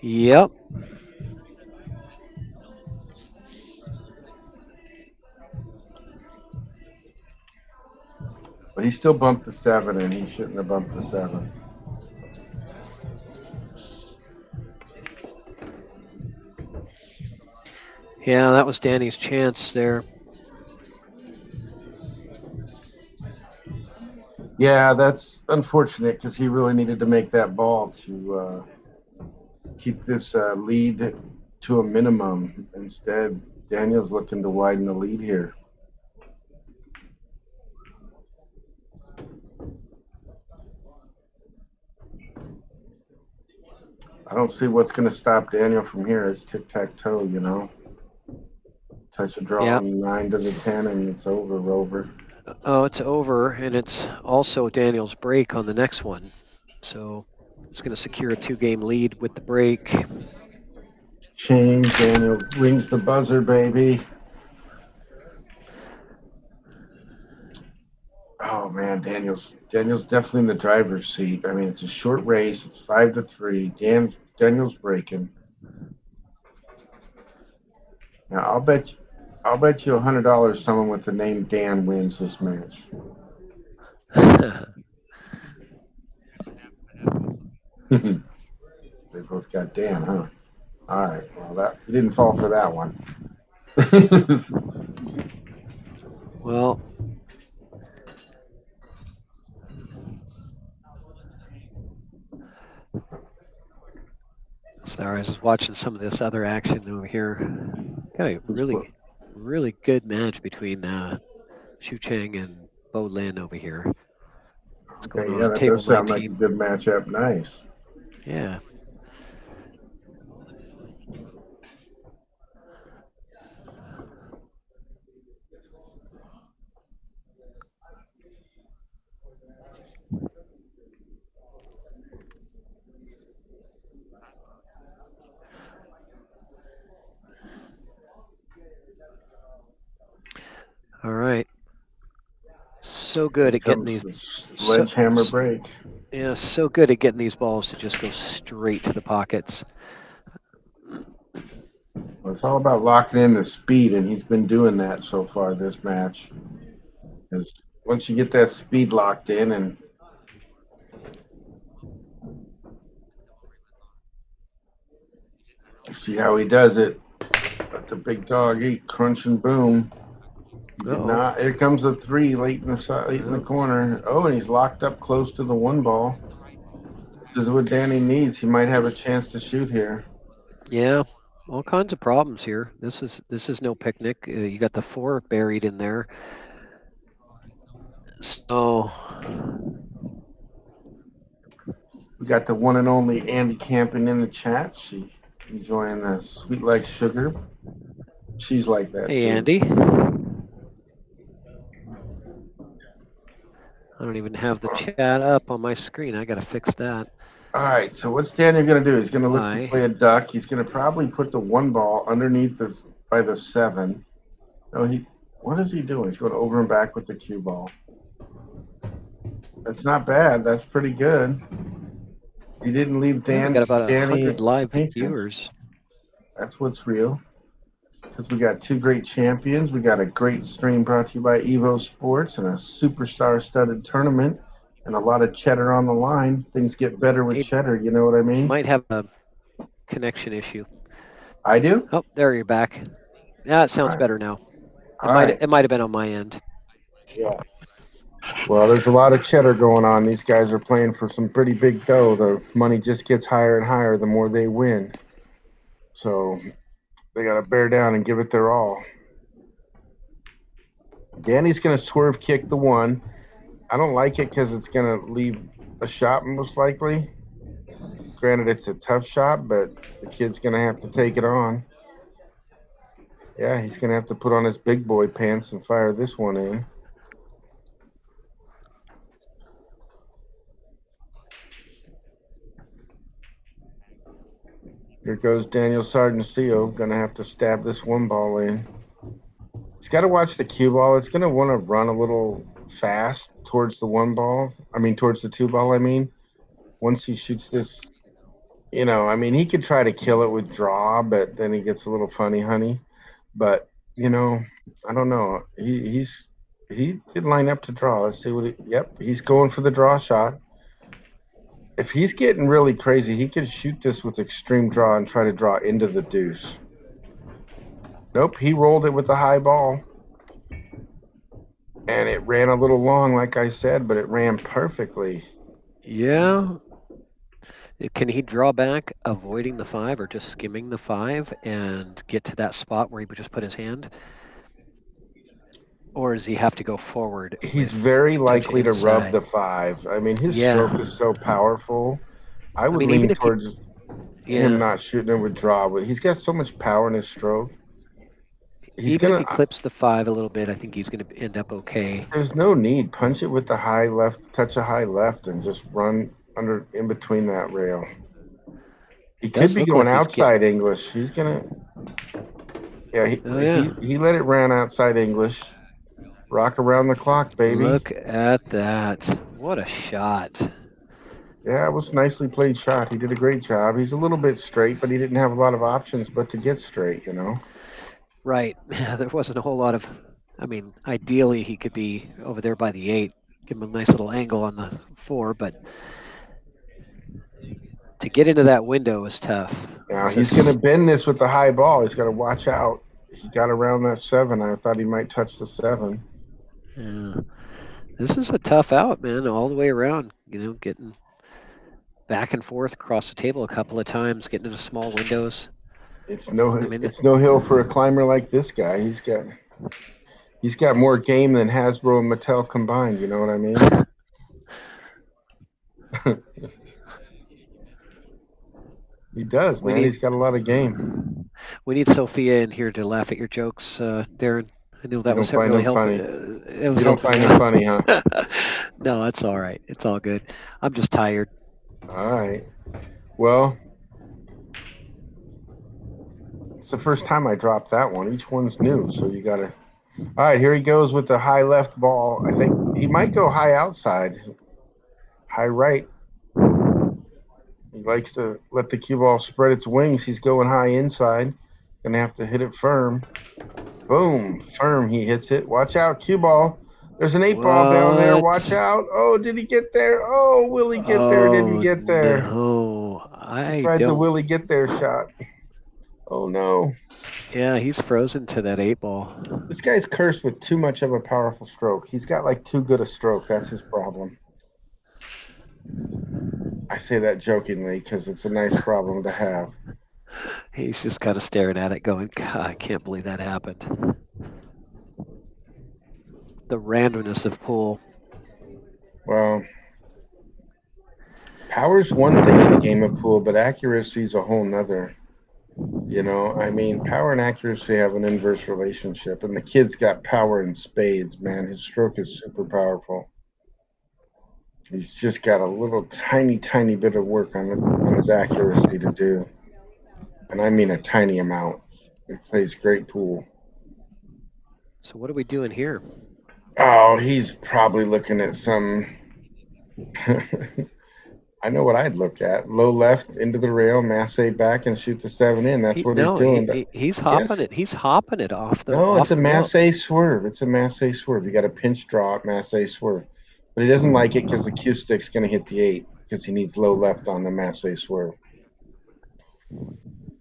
Yep. But he still bumped the 7, and he shouldn't have bumped the 7. Yeah, that was Danny's chance there. Yeah, that's unfortunate because he really needed to make that ball to keep this lead to a minimum. Instead, Daniel's looking to widen the lead here. I don't see what's going to stop Daniel from here. It's tic-tac-toe, you know. Touch a draw Yep. on 9 to the 10, and it's over, Rover. Oh, it's over, and it's also Daniel's break on the next one. So it's going to secure a 2-game lead with the break. Change. Daniel rings the buzzer, baby. Oh man, Daniel's definitely in the driver's seat. I mean, it's a short race. It's 5-3. Daniel's breaking. Now I'll bet you $100 someone with the name Dan wins this match. They both got Dan, huh? All right. Well, that you didn't fall for that one. Well, sorry, I was just watching some of this other action over here. Got a really, really good match between Shu Chang and Bo Lin over here. What's going Okay, on yeah, on that table does sound like a 19? good matchup. Nice. Yeah. All right. So good Here at getting comes these. the So, sledgehammer break. yeah, so good at getting these balls to just go straight to the pockets. Well, it's all about locking in the speed, and he's been doing that so far this match. Because once you get that speed locked in, and see how he does it, let the big dog eat, crunch and boom. He did Uh-oh. not. Here comes a 3 late in the corner. Oh, and he's locked up close to the 1 ball. This is what Danny needs. He might have a chance to shoot here. Yeah, all kinds of problems here. This is no picnic. You got the 4 buried in there. So We got the one and only Andy camping in the chat. She enjoying the sweet like sugar. She's like that hey, too. Andy. I don't even have the chat up on my screen. I got to fix that. All right, so what's Daniel going to do? He's going to look to Why? play a duck. He's going to probably put the 1 ball underneath by the 7. No, what is he doing? He's going over and back with the cue ball. That's not bad. That's pretty good. He didn't leave Yeah, we got about Danny 100 live anxious. viewers. That's what's real. Because we got 2 great champions. We got a great stream brought to you by EvoSports and a superstar-studded tournament and a lot of cheddar on the line. Things get better with cheddar, you know what I mean? Might have a connection issue. I do? Oh, there you're back. Yeah, it sounds better now. It might have been on my end. Yeah. Well, there's a lot of cheddar going on. These guys are playing for some pretty big dough. The money just gets higher and higher the more they win. So they got to bear down and give it their all. Danny's going to swerve kick the 1. I don't like it because it's going to leave a shot most likely. Granted, it's a tough shot, but the kid's going to have to take it on. Yeah, he's going to have to put on his big boy pants and fire this one in. Here goes Daniel Sardoncillo, going to have to stab this 1 ball in. He's got to watch the cue ball. It's going to want to run a little fast towards the 1 ball. I mean, towards the 2 ball, I mean. Once he shoots this, you know, I mean, he could try to kill it with draw, but then he gets a little funny, honey. But, you know, I don't know. He did line up to draw. Let's see what yep, he's going for the draw shot. If he's getting really crazy, he could shoot this with extreme draw and try to draw into the deuce. Nope, he rolled it with the high ball. And it ran a little long, like I said, but it ran perfectly. Yeah. Can he draw back, avoiding the 5 or just skimming the 5 and get to that spot where he would just put his hand? Or does he have to go forward? He's very likely to rub the 5. I mean, his stroke is so powerful. I would lean towards him not shooting it with draw, but he's got so much power in his stroke. Even if he clips the 5 a little bit, I think he's going to end up okay. There's no need. Punch it with the high left, touch a high left, and just run in between that rail. He could be going outside English. He's going to... Yeah, he let it run outside English. Rock around the clock, baby. Look at that. What a shot. Yeah, it was a nicely played shot. He did a great job. He's a little bit straight, but he didn't have a lot of options but to get straight, you know? Right. There wasn't a whole lot of... I mean, ideally, he could be over there by the 8. Give him a nice little angle on the 4, but to get into that window is tough. Now, he's going to bend this with the high ball. He's got to watch out. He got around that 7. I thought he might touch the 7. Yeah. This is a tough out, man, all the way around. You know, getting back and forth across the table a couple of times, getting into small windows. It's no hill for a climber like this guy. He's got more game than Hasbro and Mattel combined. You know what I mean? He does, man. He's got a lot of game. We need Sophia in here to laugh at your jokes, Darren. I knew that was really helpful. You don't find him funny, huh? No, that's all right. It's all good. I'm just tired. All right. Well, it's the first time I dropped that one. Each one's new, so you got to... All right, here he goes with the high left ball. I think he might go high outside. High right. He likes to let the cue ball spread its wings. He's going high inside. Gonna have to hit it firm. Boom. Firm. He hits it. Watch out, cue ball. There's an 8 ball down there. Watch out. Oh, did he get there? Oh, will he get there? Didn't get there. No, I tried the will he get there shot. Oh, no. Yeah, he's frozen to that 8 ball. This guy's cursed with too much of a powerful stroke. He's got like too good a stroke. That's his problem. I say that jokingly because it's a nice problem to have. He's just kind of staring at it going, God, I can't believe that happened. The randomness of pool. Well, power's one thing in the game of pool, but accuracy's a whole nother. You know, I mean, power and accuracy have an inverse relationship, and the kid's got power in spades, man. His stroke is super powerful. He's just got a little tiny bit of work on his accuracy to do, and I mean a tiny amount. He plays great pool. So what are we doing here? Oh, he's probably looking at some. I know what I'd look at. Low left into the rail, masse back, and shoot the 7 in. That's what he's doing. He's Yes. hopping it. He's hopping it off the No, it's a the rope. masse swerve. It's a masse swerve. You got a pinch draw at masse swerve. But he doesn't like it because the cue stick's going to hit the 8 because he needs low left on the masse swerve.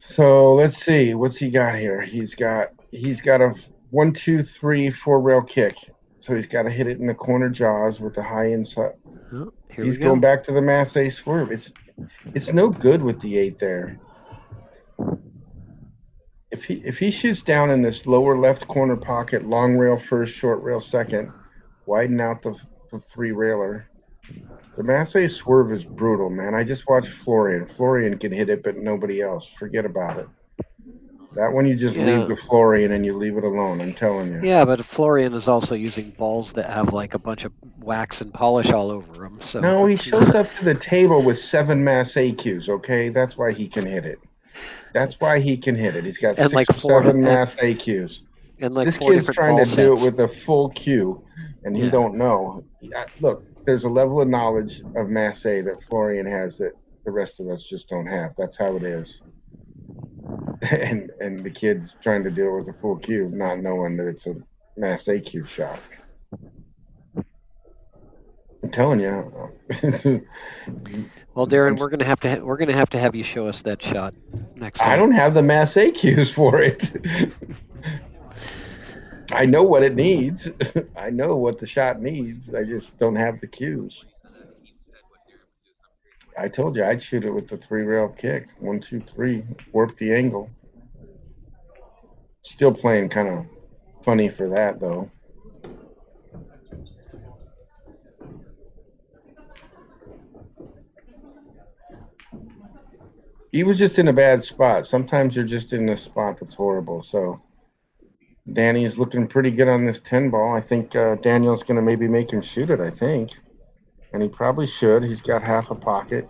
So let's see. What's he got here? He's got a 1, 2, 3, 4 rail kick. So he's got to hit it in the corner jaws with the high inside. Oh, here He's we go. going back to the masse swerve. It's no good with the 8 there. If he shoots down in this lower left corner pocket, long rail first, short rail second, widen out the 3 railer. The masse swerve is brutal, man. I just watched Florian. Florian can hit it, but nobody else. Forget about it. That one you just leave to Florian and you leave it alone. I'm telling you. Yeah, but Florian is also using balls that have like a bunch of wax and polish all over them. So no, he shows up to the table with 7 masse cues. Okay, that's why he can hit it. That's why he can hit it. He's got and 6 like or 4 7 masse cues. and like This 4 kid's different trying ball to do it sets. with a full cue, and he don't know. Look, there's a level of knowledge of masse that Florian has that the rest of us just don't have. That's how it is. And the kid's trying to do it with a full cue, not knowing that it's a masse cue shot. I'm telling you. Well, Darren, we're gonna have to have you show us that shot next time. I don't have the masse cues for it. I know what it needs. I know what the shot needs. I just don't have the cues. I told you I'd shoot it with the 3 rail kick. 1, 2, 3. Warp the angle. Still playing kind of funny for that though. He was just in a bad spot. Sometimes you're just in a spot that's horrible. So Danny is looking pretty good on this 10 ball. I think Daniel's going to maybe make him shoot it, I think. And he probably should. He's got half a pocket.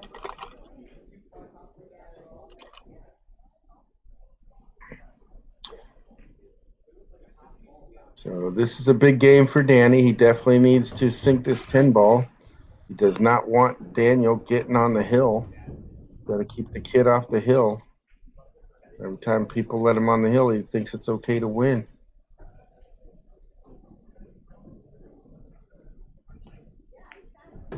So this is a big game for Danny. He definitely needs to sink this 10 ball. He does not want Daniel getting on the hill. Got to keep the kid off the hill. Every time people let him on the hill, he thinks it's okay to win.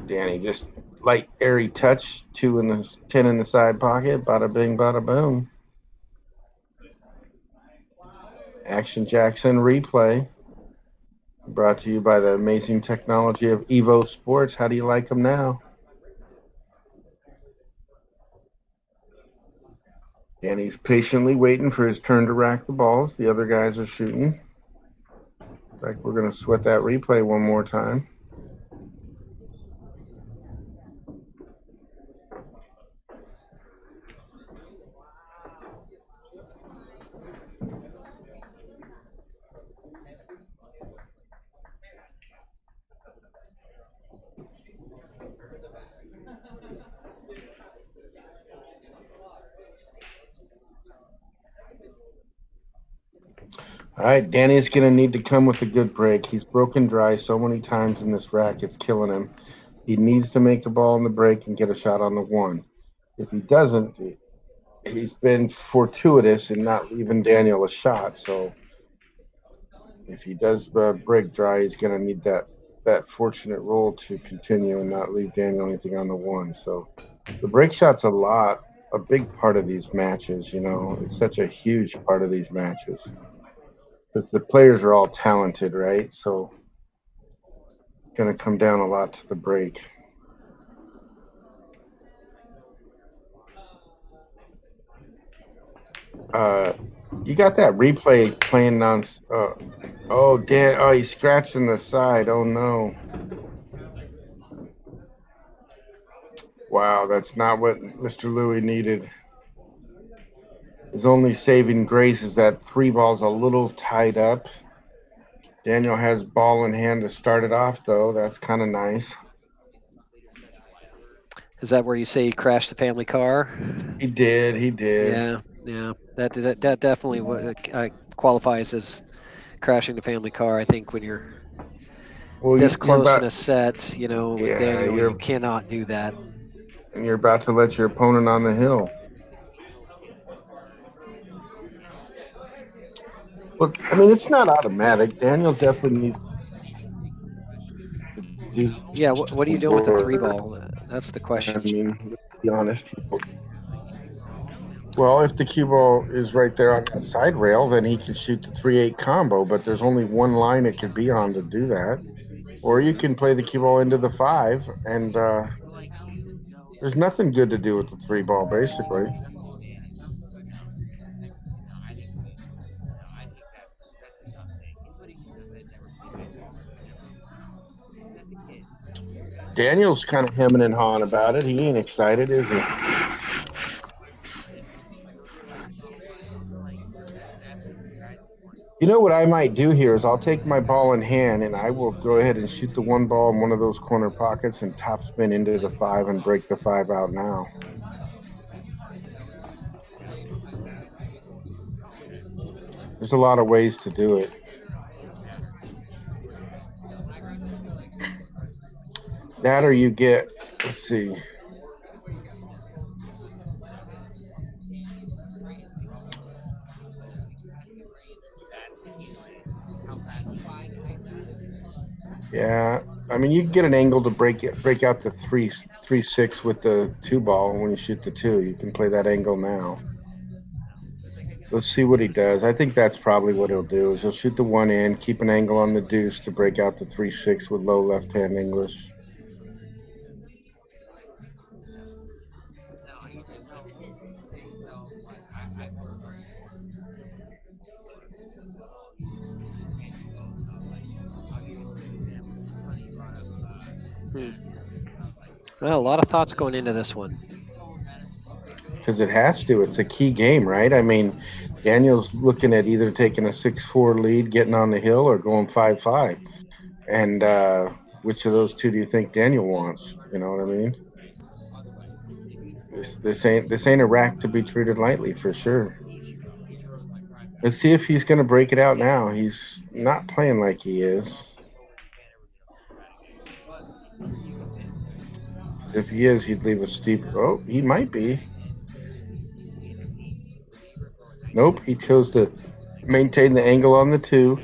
Danny just light airy touch, 2 in the 10 in the side pocket, bada bing, bada boom. Action Jackson replay, brought to you by the amazing technology of EvoSports. How do you like them now? Danny's patiently waiting for his turn to rack the balls. The other guys are shooting. In fact, we're going to sweat that replay one more time. All right, Danny's going to need to come with a good break. He's broken dry so many times in this rack, it's killing him. He needs to make the ball in the break and get a shot on the 1. If he doesn't, he's been fortuitous in not leaving Daniel a shot. So if he does break dry, he's going to need that fortunate roll to continue and not leave Daniel anything on the 1. So the break shot's a big part of these matches. You know, it's such a huge part of these matches. Because the players are all talented, right? So it's going to come down a lot to the break. You got that replay playing on. Oh, Dan. Oh, he scratched in the side. Oh no. Wow, that's not what Mr. Louie needed. His only saving grace is that 3 ball's a little tied up. Daniel has ball in hand to start it off, though. That's kind of nice. Is that where you say he crashed the family car? He did. He did. Yeah, yeah. That definitely qualifies as crashing the family car. I think when you're Well, this you're close in about. a set, you know, with Yeah, Daniel, you cannot do that. you're about to let your opponent on the hill. Well, I mean, it's not automatic. Daniel definitely needs to do Yeah, some what are you doing with the work. 3 ball? That's the I question. mean, let's be honest. Well, if the cue ball is right there on that side rail, then he can shoot the 3-8 combo, but there's only one line it could be on to do that. Or you can play the cue ball into the 5, and there's nothing good to do with the 3 ball, basically. Daniel's kind of hemming and hawing about it. He ain't excited, is he? You know what I might do here is I'll take my ball in hand and I will go ahead and shoot the 1 ball in one of those corner pockets and top spin into the 5 and break the 5 out now. There's a lot of ways to do it. That or you get, let's see. Yeah, I mean you can get an angle to break out the 3-6 with the 2 ball when you shoot the 2. You can play that angle now. Let's see what he does. I think that's probably what he'll do is he'll shoot the 1 in, keep an angle on the deuce to break out the 3-6 with low left hand English. Hmm. Well, a lot of thoughts going into this one. Because it has to. It's a key game, right? I mean, Daniel's looking at either taking a 6-4 lead, getting on the hill, or going 5-5. And which of those two do you think Daniel wants? You know what I mean? This ain't a rack to be treated lightly for sure. Let's see if he's going to break it out now. He's not playing like he is. If he is, he'd leave a steep. Oh, he might be. Nope, he chose to maintain the angle on the 2.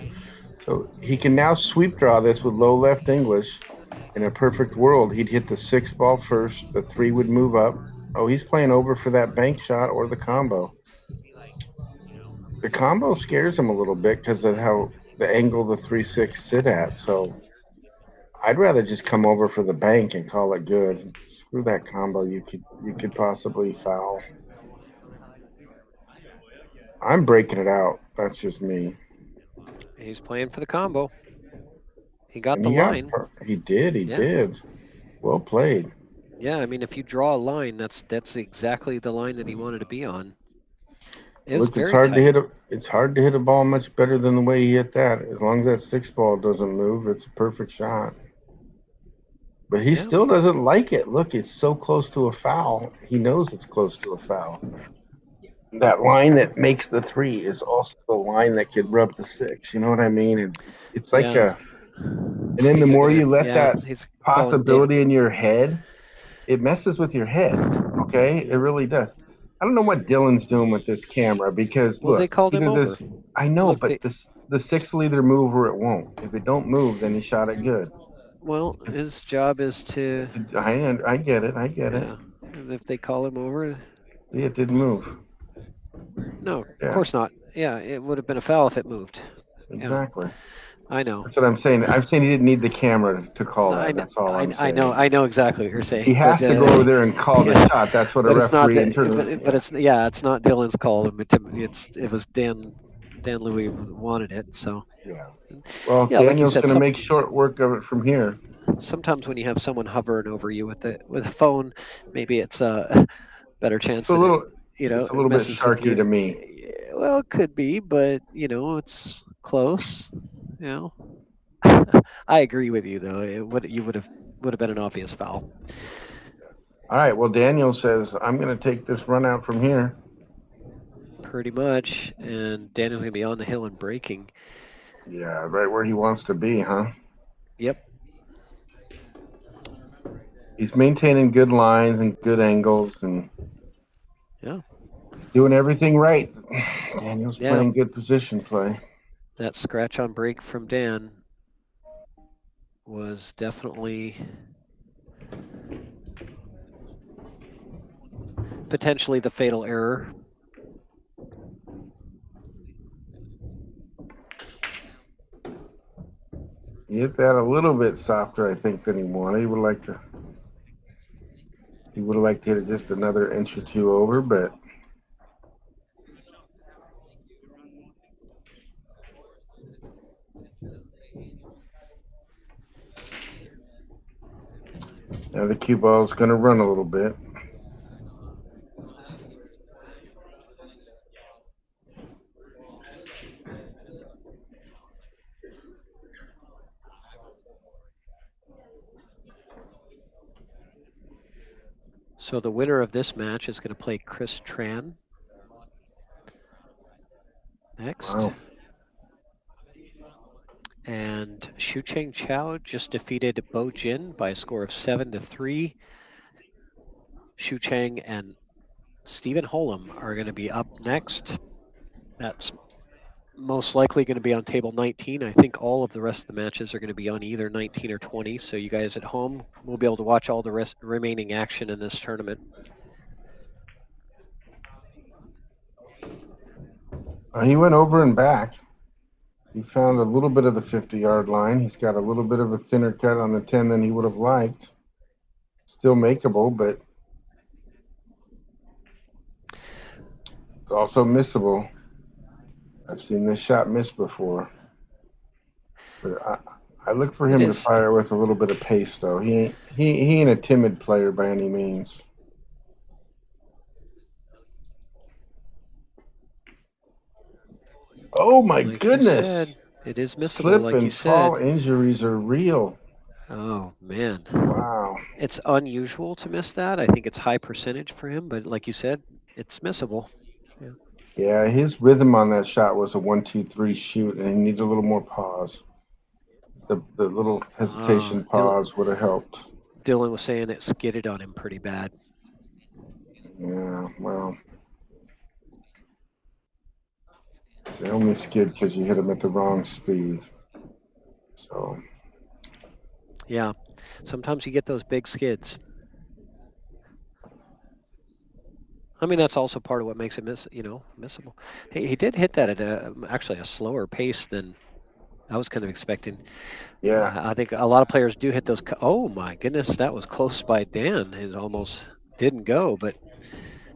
So he can now sweep draw this with low left English. In a perfect world, he'd hit the 6 ball first. The 3 would move up. Oh, he's playing over for that bank shot or the combo. The combo scares him a little bit because of how the angle the 3-6 sit at. So I'd rather just come over for the bank and call it good. Screw that combo. You could possibly foul. I'm breaking it out. That's just me. He's playing for the combo. He got And the line. he did. He Yeah. did. Well played. Yeah, I mean, if you draw a line, that's exactly the line that he wanted to be on. It was Look, very tight. it's hard to hit a ball much better than the way he hit that. As long as that 6 ball doesn't move, it's a perfect shot. But he Yeah. still doesn't like it. Look, it's so close to a foul. He knows it's close to a foul. That line that makes the 3 is also the line that could rub the 6. You know what I mean? It's like Yeah. and then the You're more gonna. you let Yeah. that He's calling. possibility in your head, it messes with your head. Okay, it really does. I don't know what Dylan's doing with this camera because Well, they look, called him either over. this I know, Look, but the 6 will either move or it won't. If it don't move, then he shot it good. well, his job is to. I get it. I get it. Yeah. If they call him over, See, it didn't move. no, of Yeah, course not. Yeah, it would have been a foul if it moved. Yeah. exactly. I know. That's what I'm saying. I'm saying he didn't need the camera to call that. That's all I'm saying. I know exactly what you're saying. He has to go over there and call the yeah, shot. That's what a but it's not. referee in tournament. But it's not Dylan's call. It was Dan LOUIE wanted it. So Yeah. Well, yeah, like you Daniel's said, going to make short work of it from here. sometimes when you have someone hovering over you with a phone, maybe it's a better chance that It's a it little bit messes with sharky you. to me. Well, it could be, but it's close. You know, I agree with you though. You would have been an obvious foul. All right. Well, Daniel says I'm going to take this run out from here. Pretty much, and Daniel's gonna be on the hill and breaking. Yeah, right where he wants to be, huh? Yep. He's maintaining good lines and good angles and doing everything right. Daniel's playing good position play. That scratch on break from Dan was definitely potentially the fatal error. He hit that a little bit softer, I think, than he wanted. He would have liked to hit it just another inch or two over, but now the cue ball is going to run a little bit. So the winner of this match is going to play Chris Tran next. Wow. And Shucheng Chao just defeated Bo Jin by a score of 7-3. Shucheng and Stephen Holm are going to be up next. That's most likely going to be on table 19. I think all of the rest of the matches are going to be on either 19 or 20. So you guys at home will be able to watch all the remaining action in this tournament. He went over and back. He found a little bit of the 50-yard line. He's got a little bit of a thinner cut on the 10 than he would have liked. Still makeable, but it's also missable. I've seen this shot miss before. But I look for him to fire with a little bit of pace, though. He ain't a timid player by any means. Oh my goodness! It is missable. Slip like and you said. fall injuries are real. Oh man! Wow! It's unusual to miss that. I think it's high percentage for him, but like you said, it's missable. Yeah, his rhythm on that shot was a 1-2-3 shoot, and he needed a little more pause. The little hesitation pause would have helped. Dylan was saying it skidded on him pretty bad. Yeah, well, they only skid because you hit him at the wrong speed. So. Yeah, sometimes you get those big skids. I mean, that's also part of what makes it missable. He did hit that at actually a slower pace than I was kind of expecting. Yeah. I think a lot of players do hit those. Oh my goodness, that was close by Dan. It almost didn't go, but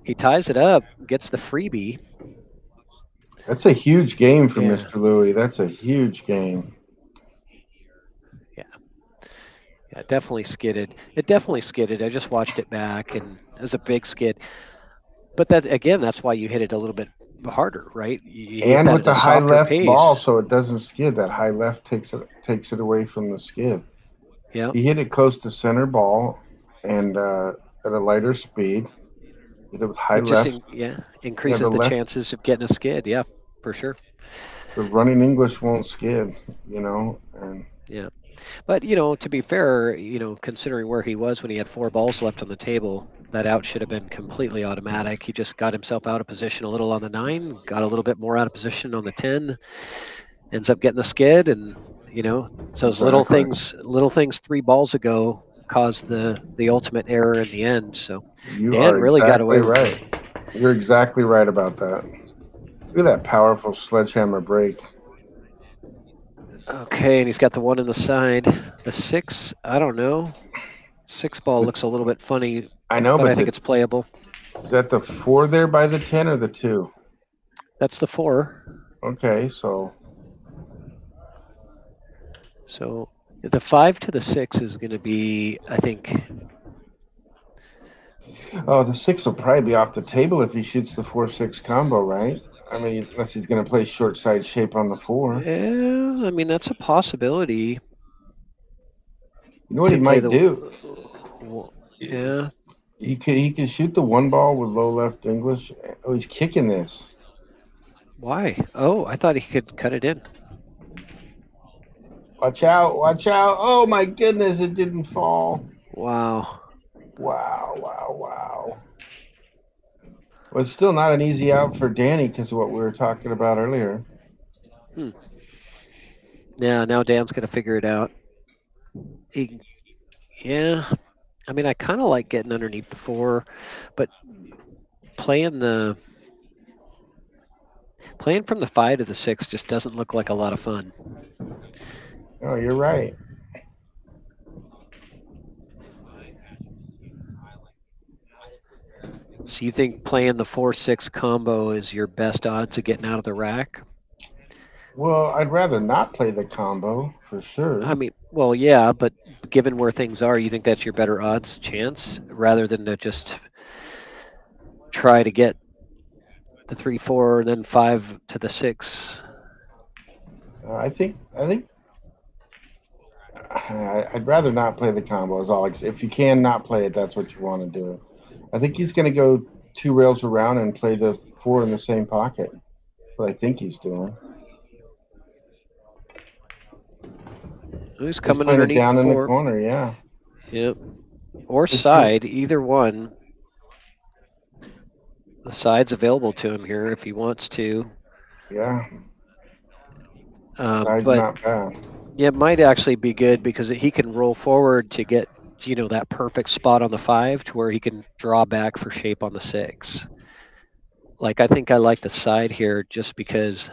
he ties it up, gets the freebie. That's a huge game for Mr. LOUIE. That's a huge game. Yeah, it definitely skidded. It definitely skidded. I just watched it back, and it was a big skid. But that's why you hit it a little bit harder, right? And with the high left ball, so it doesn't skid. That high left takes it away from the skid. Yeah. He hit it close to center ball, and at a lighter speed. It was high left. Increases the chances of getting a skid. Yeah, for sure. The running English won't skid, and yeah. But, to be fair, considering where he was when he had 4 balls left on the table, that out should have been completely automatic. He just got himself out of position a little on the 9, got a little bit more out of position on the 10, ends up getting the skid. And, so those little things 3 balls ago caused the ultimate error in the end. So Dan really got away with it. You're exactly right about that. Look at that powerful sledgehammer break. Okay, and he's got the 1 in the side. The 6, I don't know. 6 ball looks a little bit funny, I know, but I but think it's playable. is that the 4 there by the 10 or the 2? That's the 4. Okay, so So the 5 to the 6 is going to be, I think. oh, the 6 will probably be off the table if he shoots the 4-6 combo, right? I mean, unless he's going to play short side shape on the 4. Yeah, I mean, that's a possibility. You know what To he play might the. do? Yeah. He can shoot the 1 ball with low left English. Oh, he's kicking this. Why? Oh, I thought he could cut it in. Watch out! Watch out! Oh my goodness! It didn't fall. Wow. Wow! Wow! Wow! Well, it's still not an easy out for Danny because of what we were talking about earlier. Yeah, now Dan's going to figure it out. Yeah. I mean, I kind of like getting underneath the 4, but playing from the 5 to the 6 just doesn't look like a lot of fun. Oh, you're right. So you think playing the 4-6 combo is your best odds of getting out of the rack? Well, I'd rather not play the combo for sure. I mean, well, yeah, but given where things are, you think that's your better odds chance rather than to just try to get the 3-4 and then 5 to the 6? I think I'd rather not play the combo. Is all. If you can not play it, that's what you want to do. I think he's going to go 2 rails around and play the 4 in the same pocket. That's what I think he's doing. Who's He's coming playing it underneath the down in the 4? corner. Yeah. Yep. Or It's good. side, either one. The side's available to him here if he wants to. Yeah. Side's But not bad. it might actually be good because he can roll forward to get that perfect spot on the 5 to where he can draw back for shape on the 6. Like I think I like the side here just because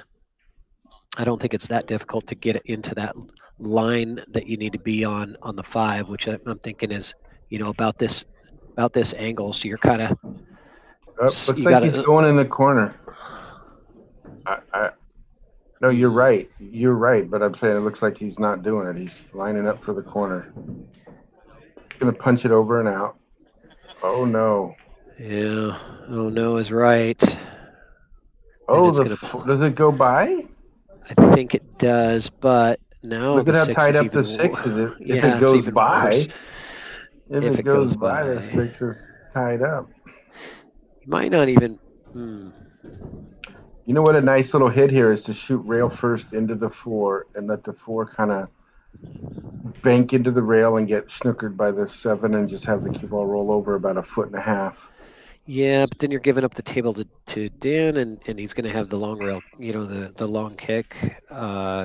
I don't think it's that difficult to get into that line that you need to be on the 5, which I'm thinking is about this angle. So you're kind of Looks you like got he's to. going in the corner. No, you're right. You're right. But I'm saying it looks like he's not doing it. He's lining up for the corner. He's going to punch it over and out. Oh, no. Yeah. Oh no is right. And Oh, it's going to. does it go by? I think it does, but now Look at the how 6 tied is up the even. 6 is. If it Yeah, it's goes even worse by, if if it it goes goes by, the by. 6 is tied up. You might not even. You know what a nice little hit here is to shoot rail first into the 4 and let the 4 kind of bank into the rail and get snookered by the 7 and just have the cue ball roll over about 1.5 feet. Yeah, but then you're giving up the table to Dan, and he's going to have the long rail, the long kick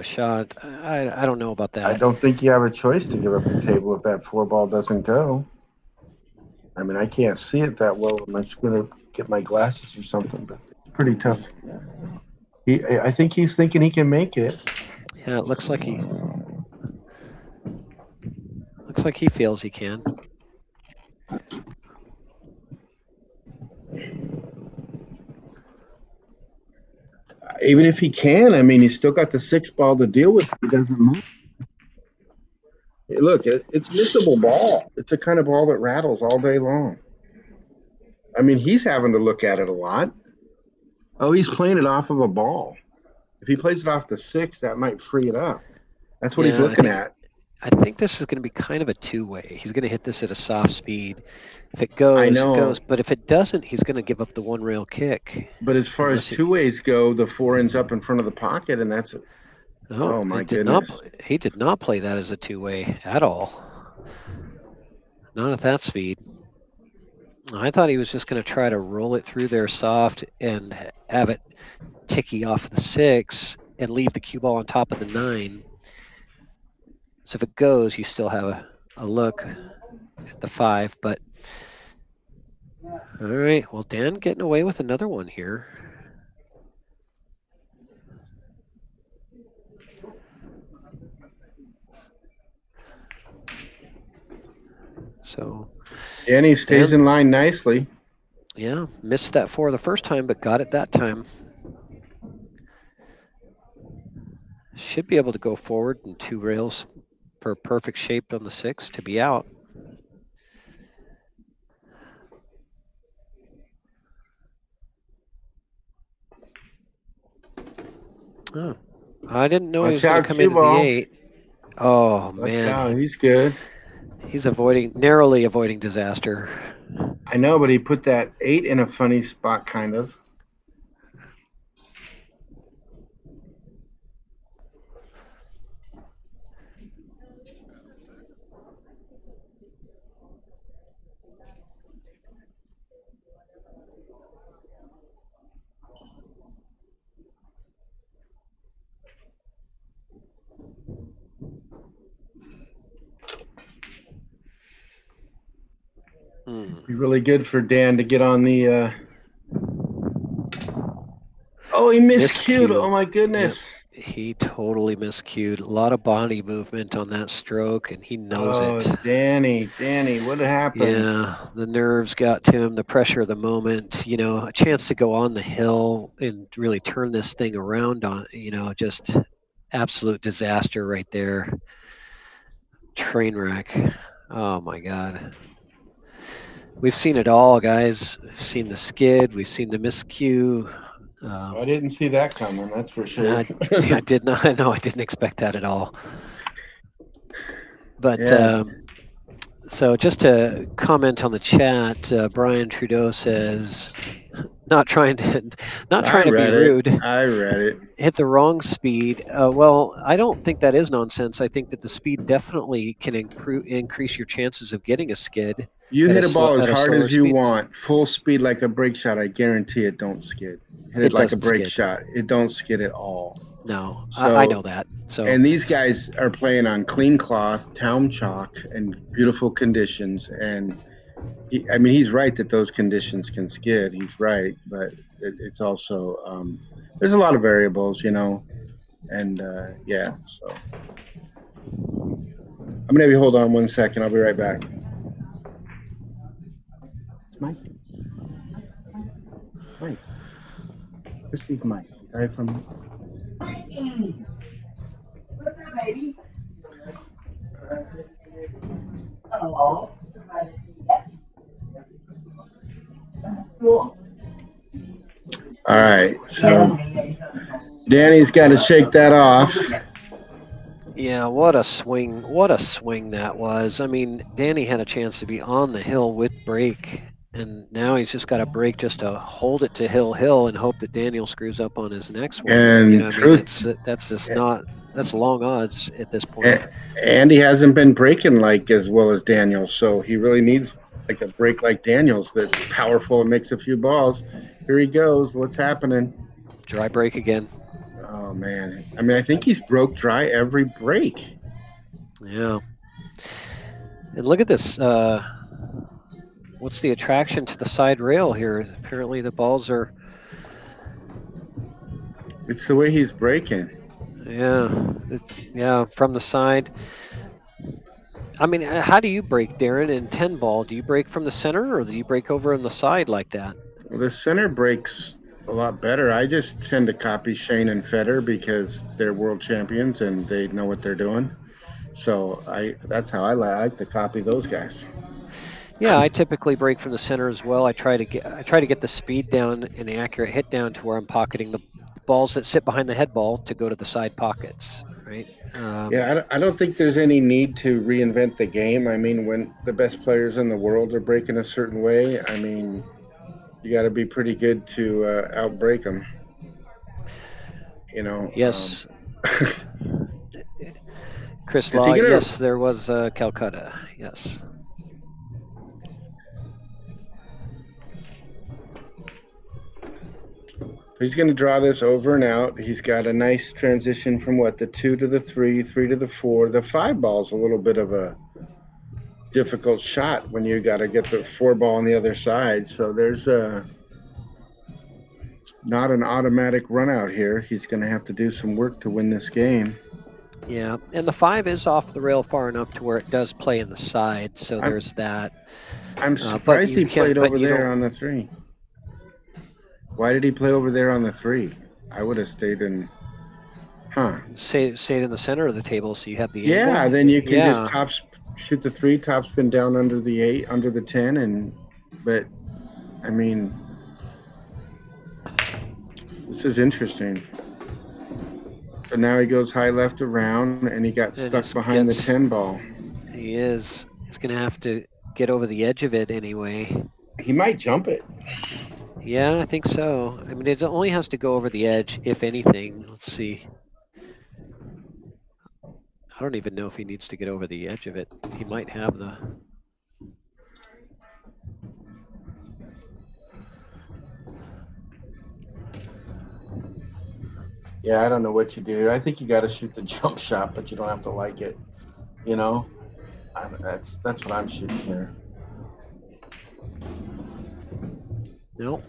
shot. I don't know about I that. don't think you have a choice to give up the table if that 4 ball doesn't go. I mean, I can't see it that well. I'm just going to get my glasses or something, but it's pretty tough. I think he's thinking he can make it. Yeah, it looks like he feels he can. Even if he can, I mean, he's still got the 6 ball to deal with. He doesn't move. Hey, look, it's missable ball. It's a kind of ball that rattles all day long. I mean, he's having to look at it a lot. Oh, he's playing it off of a ball. If he plays it off the 6, that might free it up. That's what he's looking at. I think this is going to be kind of a two-way. He's going to hit this at a soft speed. If it goes, it goes. But if it doesn't, he's going to give up the one rail kick. But as far as two ways go, the 4 ends up in front of the pocket, and that's it. Oh my goodness! He did not play that as a two-way at all. Not at that speed. I thought he was just going to try to roll it through there soft and have it ticky off the 6 and leave the cue ball on top of the 9. So if it goes, you still have a look at the 5. But all right, well, Dan getting away with another one here. So Danny stays in line nicely. Yeah, missed that 4 the first time, but got it that time. Should be able to go forward in 2 rails for perfect shape on the 6 to be out. Oh, I didn't know he was going to come into the 8. Oh, man. He's good. He's narrowly avoiding disaster. I know, but he put that 8 in a funny spot, kind of. Be really good for Dan to get on the. Oh, he miscued. Oh my goodness. Yep. He totally miscued. A lot of body movement on that stroke, and he knows it. Danny, what happened? Yeah, the nerves got to him, the pressure of the moment, a chance to go on the hill and really turn this thing around on, just absolute disaster right there. Train wreck. Oh my God. We've seen it all, guys. We've seen the skid. We've seen the miscue. I didn't see that coming. That's for sure. I did not. No, I didn't expect that at all. But so just to comment on the chat, Brian Trudeau says, not trying to be rude. I read it. Hit the wrong speed. Well, I don't think that is nonsense. I think that the speed definitely can increase your chances of getting a skid. You hit a ball as hard as you want, full speed like a brake shot. I guarantee it don't skid. Hit it like a brake shot. It don't skid at all. No, I know that. So, and these guys are playing on clean cloth, town chalk, and beautiful conditions. And he's right that those conditions can skid. He's right, but it's also there's a lot of variables, and So I'm gonna have you hold on 1 second. I'll be right back. It's Mike. Receive Mike. Right from. What's up, baby? Hello. Cool. All right, so Danny's got to shake that off. Yeah, what a swing that was. I mean, Danny had a chance to be on the hill with brake, and now he's just got to brake just to hold it to hill and hope that Daniel screws up on his next one. And that's just that's long odds at this point. And he hasn't been braking like as well as Daniel, so he really needs like a brake like Daniel's that's powerful and makes a few balls. Here he goes. What's happening? Dry brake again. Oh man! I think he's broke dry every break. Yeah. And look at this. What's the attraction to the side rail here? Apparently the balls are. It's the way he's braking. Yeah, from the side. I mean, how do you brake, Darren, in 10 ball? Do you brake from the center, or do you brake over on the side like that? Well, the center brakes a lot better. I just tend to copy Shane and Federer because they're world champions and they know what they're doing. So that's how I like to copy those guys. Yeah, I typically brake from the center as well. I try to get the speed down and the accurate hit down to where I'm pocketing the balls that sit behind the head ball to go to the side pockets, right? I don't think there's any need to reinvent the game. I mean, when the best players in the world are breaking a certain way, I mean, you got to be pretty good to outbreak them. Yes. Chris Law, yes, there was Calcutta, yes. He's going to draw this over and out. He's got a nice transition from the 2 to the 3, 3 to the 4. The 5 ball's a little bit of a difficult shot when you got to get the 4 ball on the other side. So there's not an automatic run out here. He's going to have to do some work to win this game. Yeah, and the 5 is off the rail far enough to where it does play in the side, so I'm- there's that. I'm But surprised you he can't. played But over you there don't on the 3. Why did he play over there on the 3? I would have stayed in. Huh. say it in the center of the table, so you have the Yeah, angle. then you can just Yeah, shoot the 3, top spin down under the 8, under the 10, but I mean, this is interesting. So now he goes high left around, and he got and stuck behind the 10 ball. he is. He's gonna have to get over the edge of it anyway. He might jump it. Yeah, I think so. I mean, it only has to go over the edge, if anything. Let's see. I don't even know if he needs to get over the edge of it. He might have the. Yeah, I don't know what you do. I think you got to shoot the jump shot, but you don't have to like it. You know, that's what I'm shooting here. No.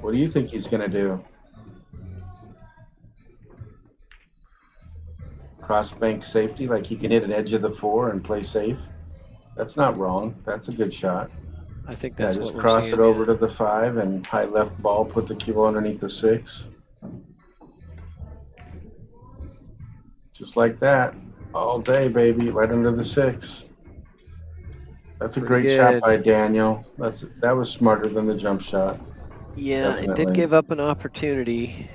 What do you think he's gonna do? Cross bank safety, like he can hit an edge of the 4 and play safe. That's not wrong. That's a good shot. I think Yeah, that's just what we're cross seeing. it over to the 5 and high left ball, put the cue ball underneath the 6. Just like that. All day, baby, right under the 6. That's a Pretty great shot good. by Daniel. That was smarter than the jump shot. Yeah, it did Definitely. give up an opportunity,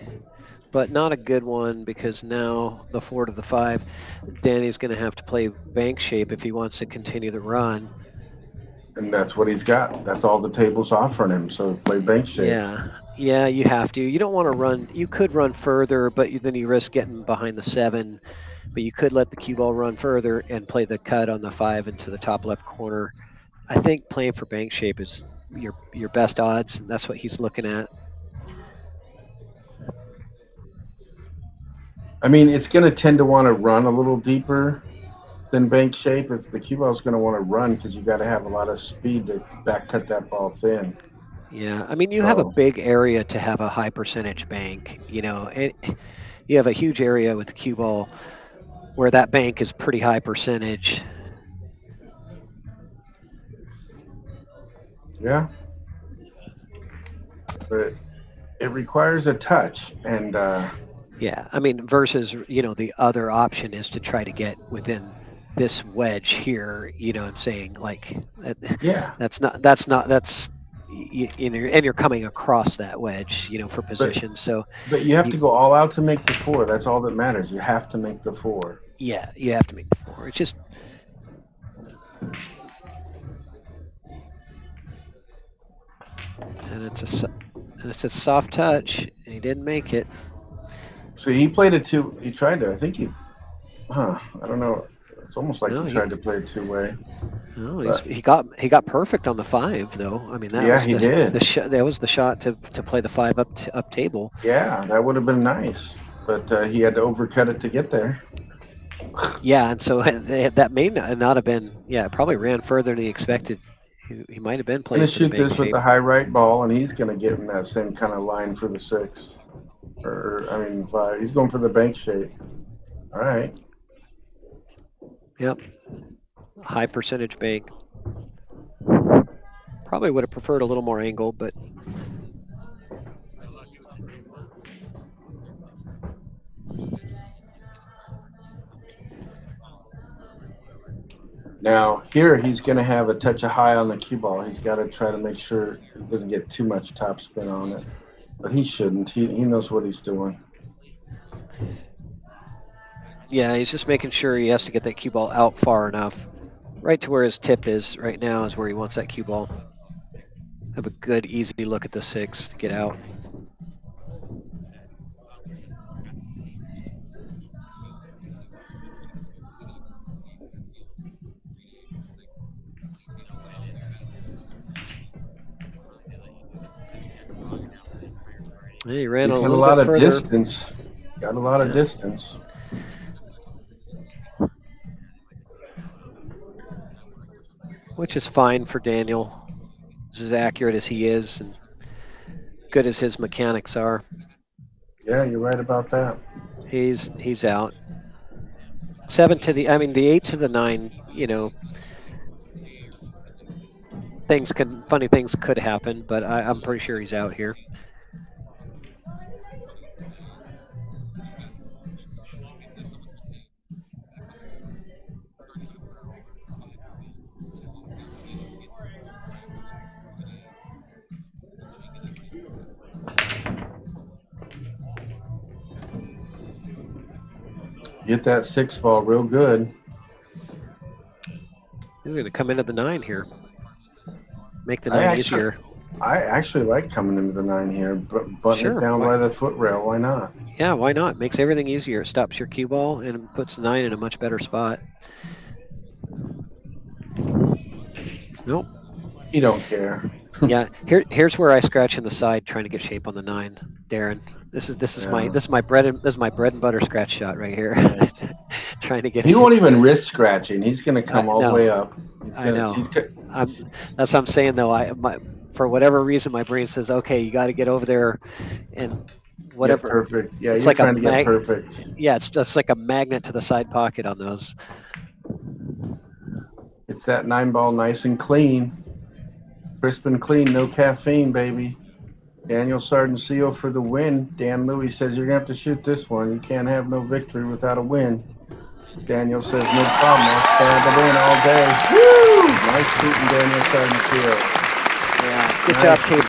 but not a good one because now the 4 to the 5, Danny's going to have to play bank shape if he wants to continue the run. And that's what he's got. That's all the table's offering him. So play bank shape. Yeah, you have to. You don't want to run. You could run further, but then you risk getting behind the 7. But you could let the cue ball run further and play the cut on the 5 into the top left corner. I think playing for bank shape is your best odds, and that's what he's looking at. I mean, it's going to tend to want to run a little deeper than bank shape. It's the cue ball's going to want to run because you got to have a lot of speed to back cut that ball thin. Yeah, I mean, you have a big area to have a high percentage bank, and you have a huge area with the cue ball where that bank is pretty high percentage. Yeah. But it requires a touch. And yeah, I mean, versus, the other option is to try to get within this wedge here, I'm saying, like, yeah, and you're coming across that wedge, for position. But you have to go all out to make the 4. That's all that matters. You have to make the 4. Yeah, you have to make the 4. It's just. And it's a soft touch, and he didn't make it. So he played it 2. He tried to. I think I don't know. It's almost like he tried to play it 2-way. No, he got perfect on the 5 though. I mean, that was he did. That was the shot to play the 5 up table. Yeah, that would have been nice, but he had to overcut it to get there. Yeah, and so that may not have been. Yeah, it probably ran further than he expected. He might have been playing. Going to shoot this with the high right ball, and he's going to get in that same kind of line for the 6. Or 5. He's going for the bank shape. All right. Yep. High percentage bank. Probably would have preferred a little more angle, but. Now, here he's going to have a touch of high on the cue ball. He's got to try to make sure he doesn't get too much top spin on it. But he shouldn't. He knows what he's doing. Yeah, he's just making sure he has to get that cue ball out far enough. Right to where his tip is right now is where he wants that cue ball. Have a good, easy look at the 6 to get out. He ran a lot of distance. Got a lot of distance. Which is fine for Daniel. As accurate as he is and good as his mechanics are. Yeah, you're right about that. He's out. 7 to the, I mean, the 8 to the 9, you know, funny things could happen, but I'm pretty sure he's out here. Get that 6 ball real good. He's going to come into the 9 here. Make the 9 easier. I actually like coming into the 9 here, but button it down by the foot rail. Why not? Yeah, why not? Makes everything easier. It stops your cue ball and puts the 9 in a much better spot. Nope. You don't care. Yeah, here's where I scratch in the side trying to get shape on the 9, Darren. This is my bread and butter scratch shot right here. Trying to get. He won't even risk scratching. He's going to come all the way up. I know. That's what I'm saying though. For whatever reason, my brain says, okay, you got to get over there and whatever. Get perfect. Yeah, it's you're like trying to get perfect. Yeah, it's just like a magnet to the side pocket on those. It's that 9 ball nice and clean. Crisp and clean, no caffeine, baby. Daniel Sardoncillo for the win. Dan LOUIE says you're going to have to shoot this one. You can't have no victory without a win. Daniel says no problem. I'll stab it in all day. Woo! Nice shooting, Daniel Sardoncillo. Yeah, good job, Kate.